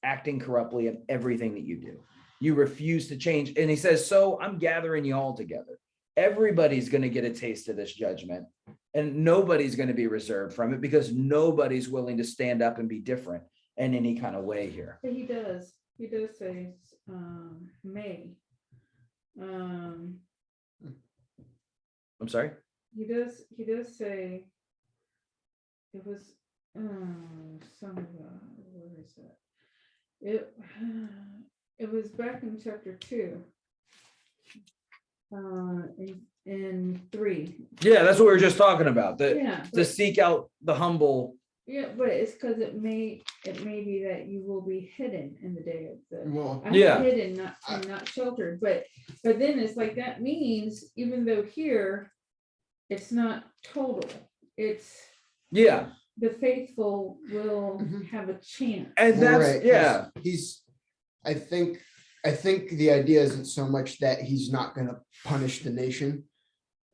acting corruptly in everything that you do. You refuse to change. And he says, so I'm gathering you all together. Everybody's going to get a taste of this judgment, and nobody's going to be reserved from it because nobody's willing to stand up and be different in any kind of way here. But he does say, may. I'm sorry. He does say it was where is that? It was back in chapter 2. In 3. Yeah, that's what we were just talking about. Yeah, To seek out the humble. yeah, but it's because it may be that you will be hidden in the day of the. Well, Yeah. Hidden, not sheltered, but then it's like that means even though here it's not total, it's Yeah. the faithful will Mhm. have a chance. And that's, right, yeah. I think the idea isn't so much that he's not going to punish the nation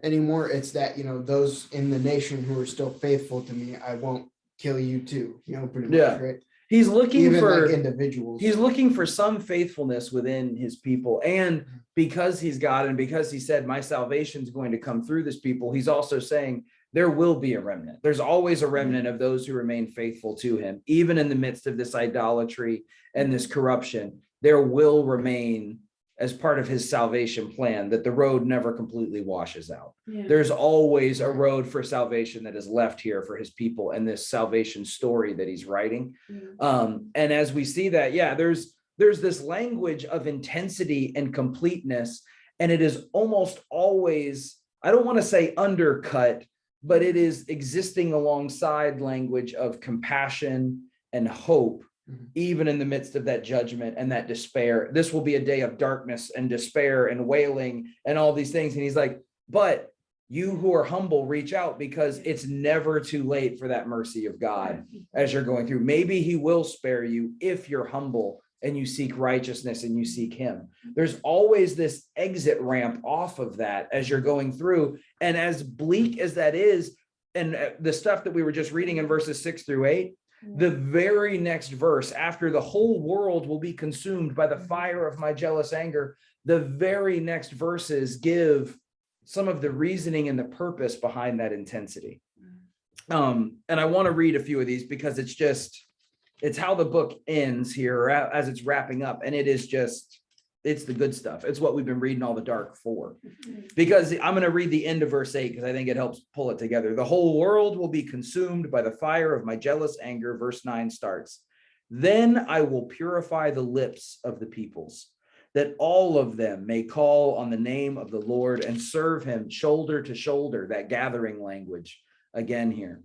anymore. It's that, those in the nation who are still faithful to me, I won't kill you too, pretty much, Yeah. right? He's looking Even for like individuals. He's looking for some faithfulness within his people. And because he's God and because he said, my salvation is going to come through this people, he's also saying there will be a remnant. There's always a remnant of those who remain faithful to him. Even in the midst of this idolatry and this corruption, there will remain, as part of his salvation plan, that the road never completely washes out. Yeah. There's always a road for salvation that is left here for his people and this salvation story that he's writing. Yeah. And as we see that, yeah, there's this language of intensity and completeness, and it is almost always, I don't want to say undercut, but it is existing alongside language of compassion and hope, even in the midst of that judgment and that despair. This will be a day of darkness and despair and wailing and all these things. And he's like, but you who are humble, reach out, because it's never too late for that mercy of God as you're going through. Maybe he will spare you if you're humble and you seek righteousness and you seek him. There's always this exit ramp off of that as you're going through. And as bleak as that is, and the stuff that we were just reading in verses 6-8, the very next verse, after the whole world will be consumed by the fire of my jealous anger, the very next verses give some of the reasoning and the purpose behind that intensity. And I want to read a few of these because it's how the book ends here as it's wrapping up. And it's the good stuff. It's what we've been reading all the dark for. Because I'm going to read the end of verse 8 because I think it helps pull it together. The whole world will be consumed by the fire of my jealous anger. Verse 9 starts. Then I will purify the lips of the peoples, that all of them may call on the name of the Lord and serve him shoulder to shoulder. That gathering language again here.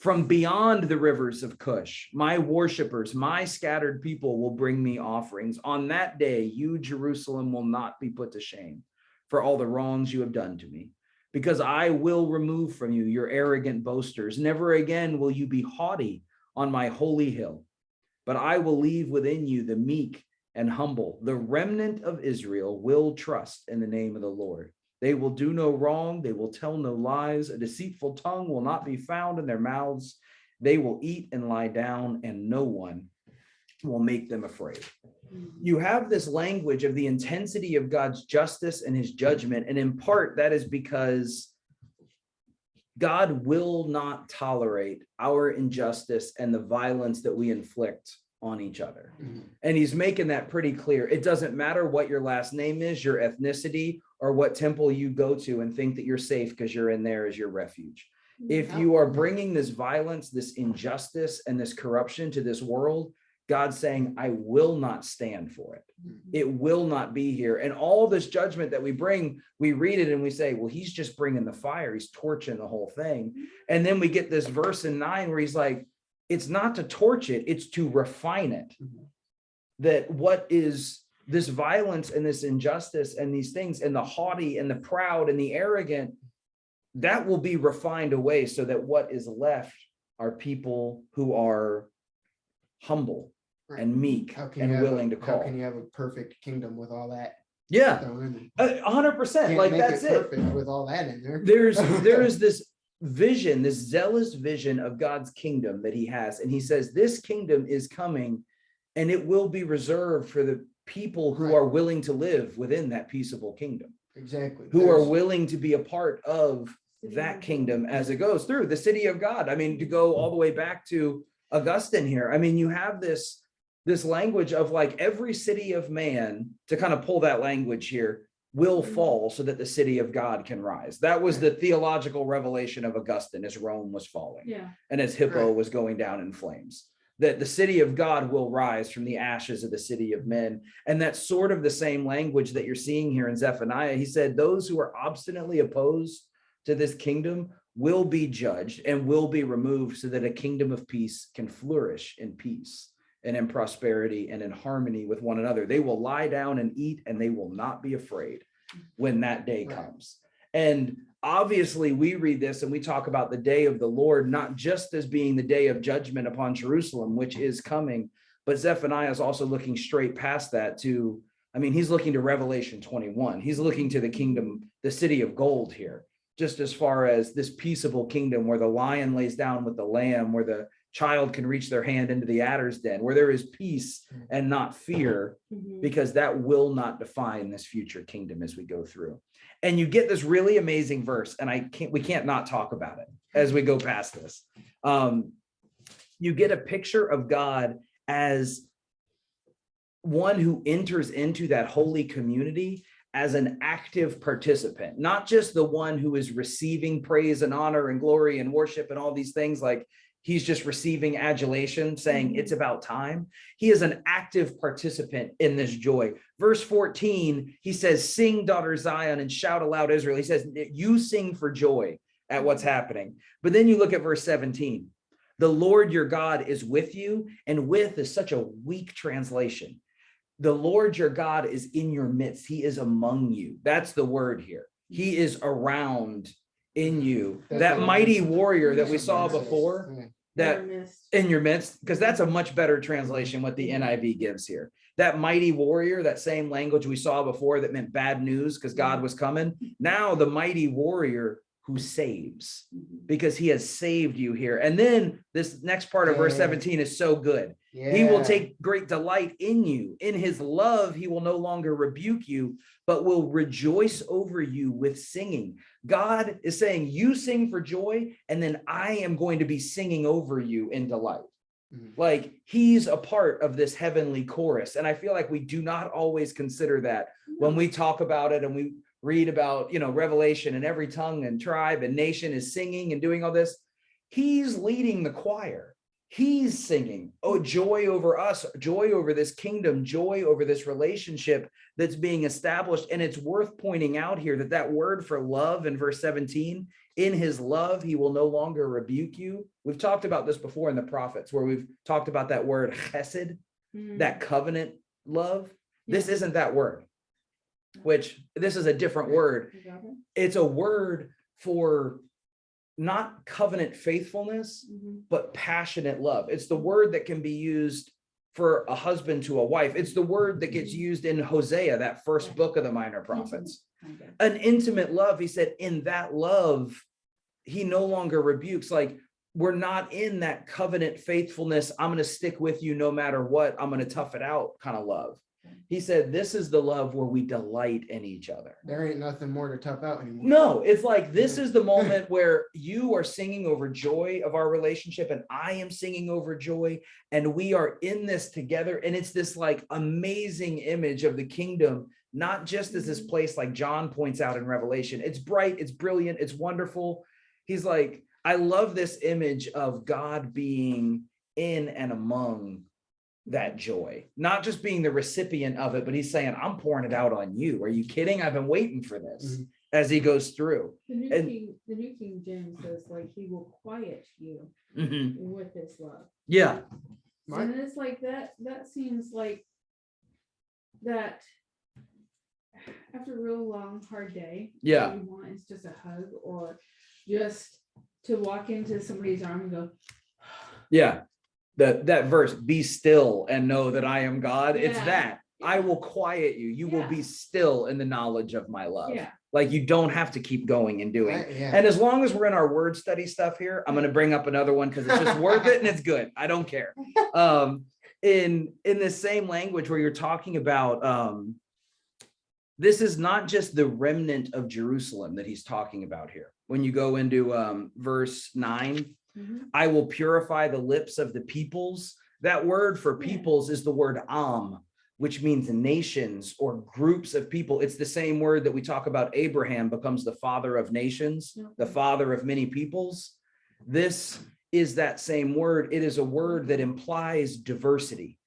From beyond the rivers of Cush, my worshipers, my scattered people will bring me offerings. On that day, you, Jerusalem, will not be put to shame for all the wrongs you have done to me, because I will remove from you your arrogant boasters. Never again will you be haughty on my holy hill, but I will leave within you the meek and humble. The remnant of Israel will trust in the name of the Lord. They will do no wrong. They will tell no lies. A deceitful tongue will not be found in their mouths. They will eat and lie down, and no one will make them afraid. you have this language of the intensity of God's justice and his judgment. And in part, that is because God will not tolerate our injustice and the violence that we inflict on each other. And he's making that pretty clear. It doesn't matter what your last name is, your ethnicity, or what temple you go to and think that you're safe because you're in there as your refuge. If you are bringing this violence, this injustice, and this corruption to this world, God's saying, I will not stand for it. It will not be here. And all this judgment that we bring, we read it and we say, well, he's just bringing the fire. He's torching the whole thing. And then we get this verse in 9 where he's like, it's not to torch it, it's to refine it. That what is this violence and this injustice and these things and the haughty and the proud and the arrogant, that will be refined away so that what is left are people who are humble and meek and willing to call. How can you have a perfect kingdom with all that? Yeah, thrown in? 100%. Like that's it. Perfect with all that in there. There is this vision, this zealous vision of God's kingdom that he has. And he says, this kingdom is coming and it will be reserved for the people who are willing to live within that peaceable kingdom. Exactly. Who are willing to be a part of that kingdom as it goes through the city of God. I mean, to go all the way back to Augustine here. I mean, you have this language of like every city of man, to kind of pull that language here, will fall so that the city of God can rise. That was the theological revelation of Augustine as Rome was falling. Yeah. And as Hippo was going down in flames, that the city of God will rise from the ashes of the city of men. And that's sort of the same language that you're seeing here in Zephaniah. He said, those who are obstinately opposed to this kingdom will be judged and will be removed so that a kingdom of peace can flourish in peace and in prosperity and in harmony with one another. They will lie down and eat and they will not be afraid when that day comes. And obviously we read this and we talk about the day of the Lord, not just as being the day of judgment upon Jerusalem, which is coming, but Zephaniah is also looking straight past that to, I mean, he's looking to Revelation 21. He's looking to the kingdom, the city of gold here, just as far as this peaceable kingdom where the lion lays down with the lamb, where the child can reach their hand into the adder's den, where there is peace and not fear, because that will not define this future kingdom as we go through. And you get this really amazing verse, and we can't not talk about it as we go past this. You get a picture of God as one who enters into that holy community as an active participant, not just the one who is receiving praise and honor and glory and worship and all these things, like he's just receiving adulation, saying it's about time. He is an active participant in this joy. Verse 14, he says, sing, daughter Zion, and shout aloud, Israel. He says, you sing for joy at what's happening. But then you look at verse 17. The Lord your God is with you, and with is such a weak translation. The Lord your God is in your midst. He is among you. That's the word here. He is around in you. That mighty warrior that we saw before, that in your midst, because that's a much better translation what the NIV gives here. That mighty warrior, that same language we saw before that meant bad news because God was coming. Now the mighty warrior who saves, because he has saved you here. And then this next part of verse 17 is so good. He will take great delight in you. In his love, he will no longer rebuke you, but will rejoice over you with singing. God is saying, you sing for joy, and then I am going to be singing over you in delight. Like he's a part of this heavenly chorus. And I feel like we do not always consider that when we talk about it and we read about, Revelation, and every tongue and tribe and nation is singing and doing all this. He's leading the choir. He's singing, oh, joy over us, joy over this kingdom, joy over this relationship that's being established. And it's worth pointing out here that word for love in verse 17, in his love, he will no longer rebuke you. We've talked about this before in the prophets, where we've talked about that word chesed, that covenant love. This isn't that word, which this is a different word. It's a word for not covenant faithfulness, but passionate love. It's the word that can be used for a husband to a wife. It's the word that gets used in Hosea, that first book of the minor prophets. An intimate love. He said, in that love, he no longer rebukes. Like we're not in that covenant faithfulness. I'm going to stick with you no matter what. I'm going to tough it out kind of love. He said, this is the love where we delight in each other. There ain't nothing more to tough out anymore. No, it's like, this is the moment where you are singing over joy of our relationship and I am singing over joy, and we are in this together. And it's this like amazing image of the kingdom, not just as this place like John points out in Revelation. It's bright, it's brilliant, it's wonderful. He's like, I love this image of God being in and among that joy, not just being the recipient of it, but he's saying, I'm pouring it out on you. Are you kidding? I've been waiting for this. As he goes through. The New King James says, like, he will quiet you with his love. Yeah. And it's like that seems like that after a real long, hard day. Yeah. What you want is just a hug, or just to walk into somebody's arm and go, Yeah. That verse, be still and know that I am God. It's Yeah. that I will quiet you. You will be still in the knowledge of my love. yeah. Like, you don't have to keep going and doing. Yeah. And as long as we're in our word study stuff here, I'm going to bring up another one because it's just worth it and it's good. I don't care. In the same language where you're talking about, this is not just the remnant of Jerusalem that he's talking about here. When you go into verse 9, I will purify the lips of the peoples. That word for peoples is the word which means nations or groups of people. It's the same word that we talk about. Abraham becomes the father of nations, the father of many peoples. This is that same word. It is a word that implies diversity.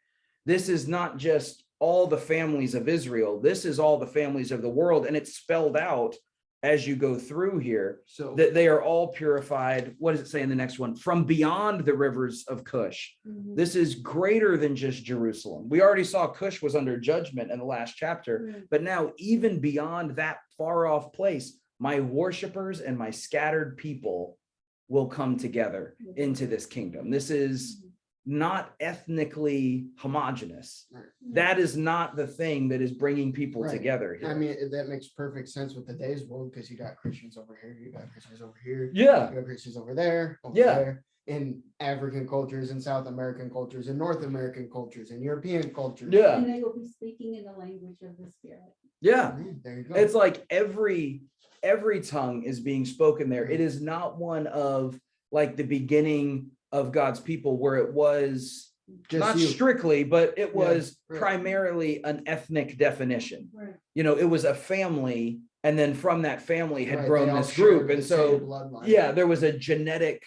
This is not just all the families of Israel. This is all the families of the world. And it's spelled out as you go through here, So that they are all purified. What does it say in the next one? From beyond the rivers of Cush. This is greater than just Jerusalem. We already saw Cush was under judgment in the last chapter, but now even beyond that far off place, my worshipers and my scattered people will come together into this kingdom. This is not ethnically homogenous. That is not the thing that is bringing people together here. I mean, that makes perfect sense with today's world, because you got Christians over here, you got Christians over here, Yeah. you got Christians over there, in African cultures and South American cultures and North American cultures and European cultures. Yeah. And they will be speaking in the language of the Spirit. Yeah. There you go. It's like every tongue is being spoken there. It is not one of like the beginning of God's people where it was Just not you. strictly, but it was right. primarily an ethnic definition. Right. You know, it was a family, and then from that family had Right, they grown all this group. shared And the so, same bloodline. yeah, there was a genetic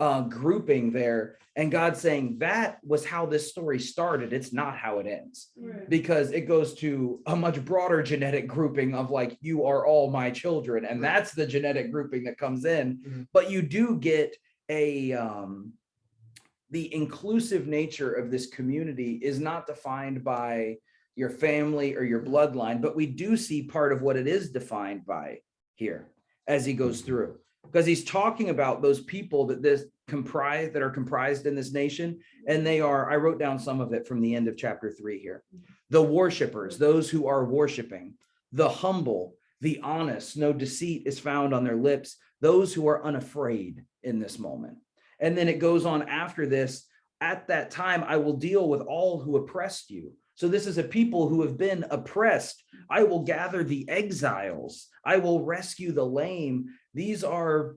Mm. grouping there. And God saying that was how this story started. It's not how it ends, Right. because it goes to a much broader genetic grouping of like, you are all my children. And Right. that's the genetic grouping that comes in. Mhm. But you do get the inclusive nature of this community is not defined by your family or your bloodline, but we do see part of what it is defined by here as he goes through, because he's talking about those people that are comprised in this nation. And they are, I wrote down some of it from the end of chapter 3 here. The worshipers, those who are worshiping, the humble, the honest, no deceit is found on their lips, those who are unafraid in this moment. And then it goes on after this, at that time, I will deal with all who oppressed you. So this is a people who have been oppressed. I will gather the exiles. I will rescue the lame. These are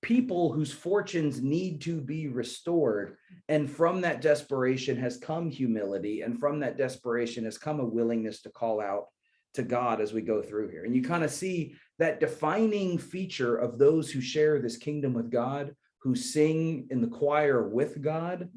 people whose fortunes need to be restored. And from that desperation has come humility. And from that desperation has come a willingness to call out to God as we go through here. And you kind of see that defining feature of those who share this kingdom with God, who sing in the choir with God,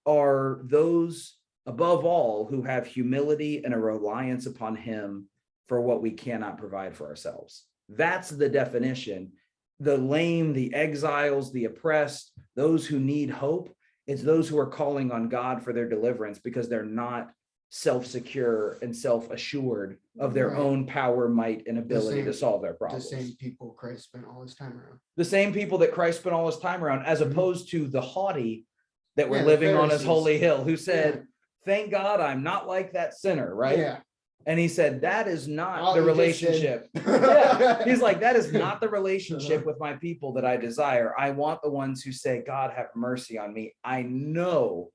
are those above all who have humility and a reliance upon him for what we cannot provide for ourselves. That's the definition. The lame, the exiles, the oppressed, those who need hope, it's those who are calling on God for their deliverance because they're not self-secure and self-assured of their Right. own power, might, and ability same- to solve their The problems. same people Christ spent all his time around. The same people that Christ spent all his time around, as opposed to the haughty that were Yeah, the living on his Pharisees. holy hill, who said, thank God I'm not like that sinner, right? Yeah. And he said, that is not Oh, the you just said- relationship. Yeah. He's like, that is not the relationship with my people that I desire. I want the ones who say, God, have mercy on me. I know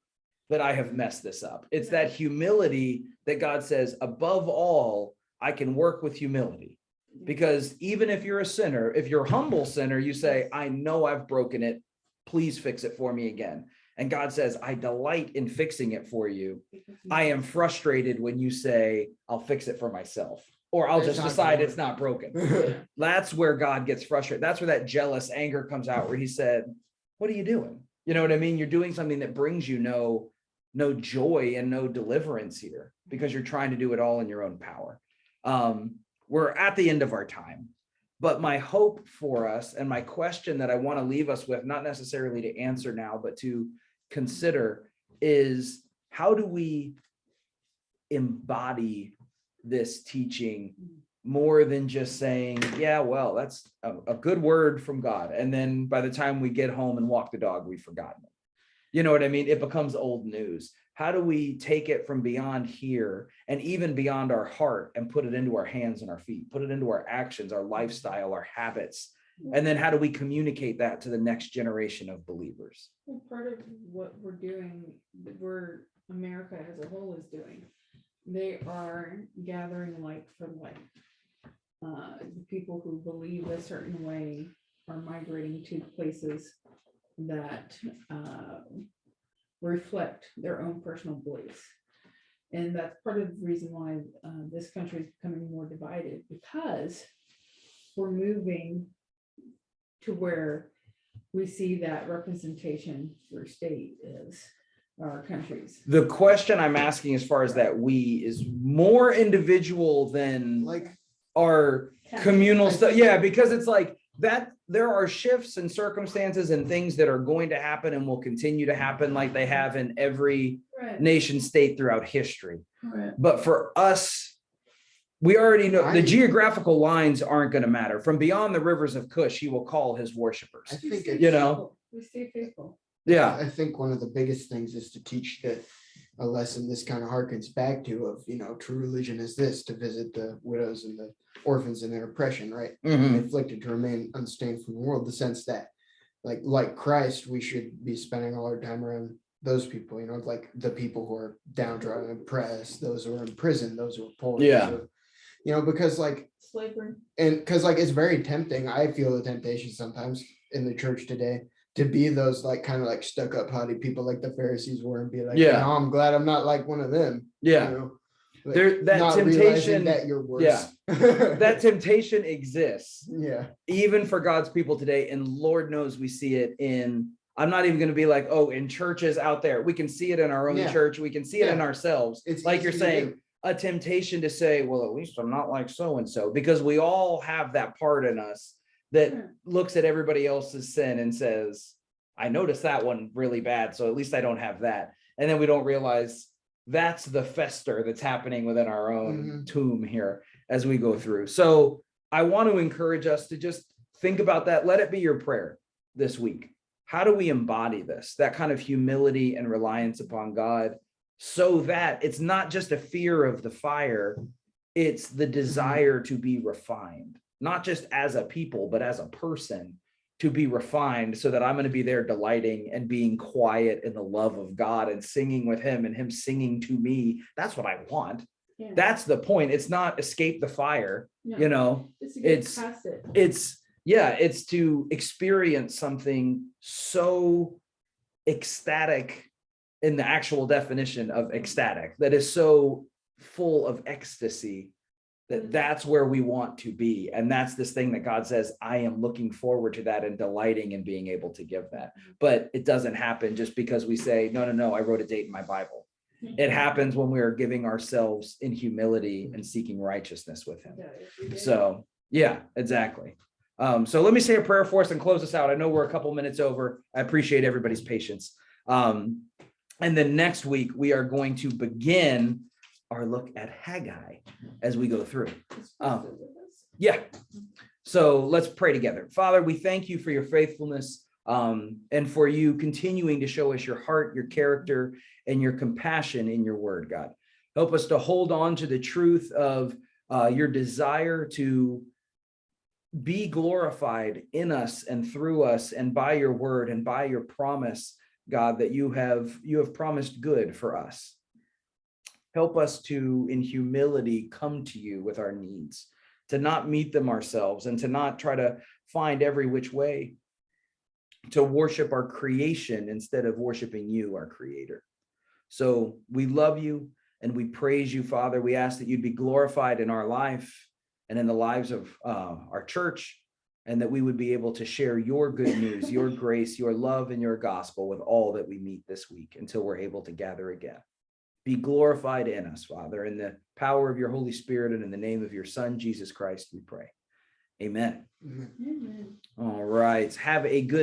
that I have messed this up. It's that humility that God says, above all, I can work with humility. Because even if you're a sinner, if you're a humble sinner, you say, I know I've broken it. Please fix it for me again. And God says, I delight in fixing it for you. I am frustrated when you say, I'll fix it for myself, or I'll It's just not decide gonna it's not broken. That's where God gets frustrated. That's where that jealous anger comes out, where he said, what are you doing? You know what I mean? You're doing something that brings you no joy and no deliverance here, because you're trying to do it all in your own power. We're at the end of our time. But my hope for us, and my question that I want to leave us with, not necessarily to answer now, but to consider, is how do we embody this teaching more than just saying, yeah, well, that's a good word from God. And then by the time we get home and walk the dog, we've forgotten it. You know what I mean? It becomes old news. How do we take it from beyond here and even beyond our heart and put it into our hands and our feet, put it into our actions, our lifestyle, our habits? And then how do we communicate that to the next generation of believers? Well, part of what we're doing, America as a whole is doing, they are gathering like for like. The people who believe a certain way are migrating to places that reflect their own personal beliefs. And that's part of the reason why this country is becoming more divided, because we're moving to where we see that representation through state is our countries. The question I'm asking as far as that we is more individual than Like, our communal stuff. Yeah, because it's like that there are shifts and circumstances and things that are going to happen and will continue to happen, like they have in every Right. nation state throughout history. Right. But for us, we already know the geographical lines aren't going to matter. From beyond the rivers of Cush, he will call his worshipers. I think stay it's, You know? faithful. We stay faithful. Yeah. I think one of the biggest things is to teach that a lesson this kind of harkens back to of, true religion is this, to visit the widows and the orphans in their oppression, right? Mhm. Afflicted to remain unstained from the world, the sense that like Christ, we should be spending all our time around those people, like the people who are downtrodden and oppressed, those who are in prison, those who are poor. Yeah. Because like, Slavery. and because like it's very tempting. I feel the temptation sometimes in the church today to be those like kind of like stuck up haughty people like the Pharisees were, and be like, Yeah. I'm glad I'm not like one of them. Yeah. Like, There, that not realizing temptation, that you're worse. yeah. that temptation exists Yeah. even for God's people today. And Lord knows we see it in, I'm not even going to be like, oh, in churches out there. We can see it in our own Yeah. church. We can see it in Yeah. ourselves. It's like easy you're to saying, do. a temptation to say, well, at least I'm not like so-and-so, because we all have that part in us that Sure. looks at everybody else's sin and says, I noticed that one really bad, so at least I don't have that. And then we don't realize that's the fester that's happening within our own tomb here as we go through. So I want to encourage us to just think about that. Let it be your prayer this week. How do we embody this, that kind of humility and reliance upon God, so that it's not just a fear of the fire, it's the desire to be refined, not just as a people, but as a person, to be refined, so that I'm going to be there delighting and being quiet in the love of God and singing with him and him singing to me. That's what I want. Yeah. That's the point. It's not escape the fire, No, it's to get it's- past it. it's to experience something so ecstatic, in the actual definition of ecstatic, that is so full of ecstasy, that that's where we want to be. And that's this thing that God says, I am looking forward to that and delighting in being able to give that. But it doesn't happen just because we say, no, I wrote a date in my Bible. It happens when we are giving ourselves in humility and seeking righteousness with him. Yeah, every day. So, yeah, exactly. So let me say a prayer for us and close us out. I know we're a couple minutes over. I appreciate everybody's patience. And then next week, we are going to begin our look at Haggai as we go through. Yeah. So let's pray together. Father, we thank you for your faithfulness, and for you continuing to show us your heart, your character, and your compassion in your word, God. Help us to hold on to the truth of your desire to be glorified in us and through us and by your word and by your promise, God, that you have promised good for us. Help us to, in humility, come to you with our needs, to not meet them ourselves and to not try to find every which way, to worship our creation instead of worshiping you, our creator. So we love you and we praise you, Father. We ask that you'd be glorified in our life and in the lives of our church, and that we would be able to share your good news, your grace, your love, and your gospel with all that we meet this week until we're able to gather again. Be glorified in us, Father, in the power of your Holy Spirit and in the name of your Son, Jesus Christ, we pray. Amen. Amen. Amen. All right. Have a good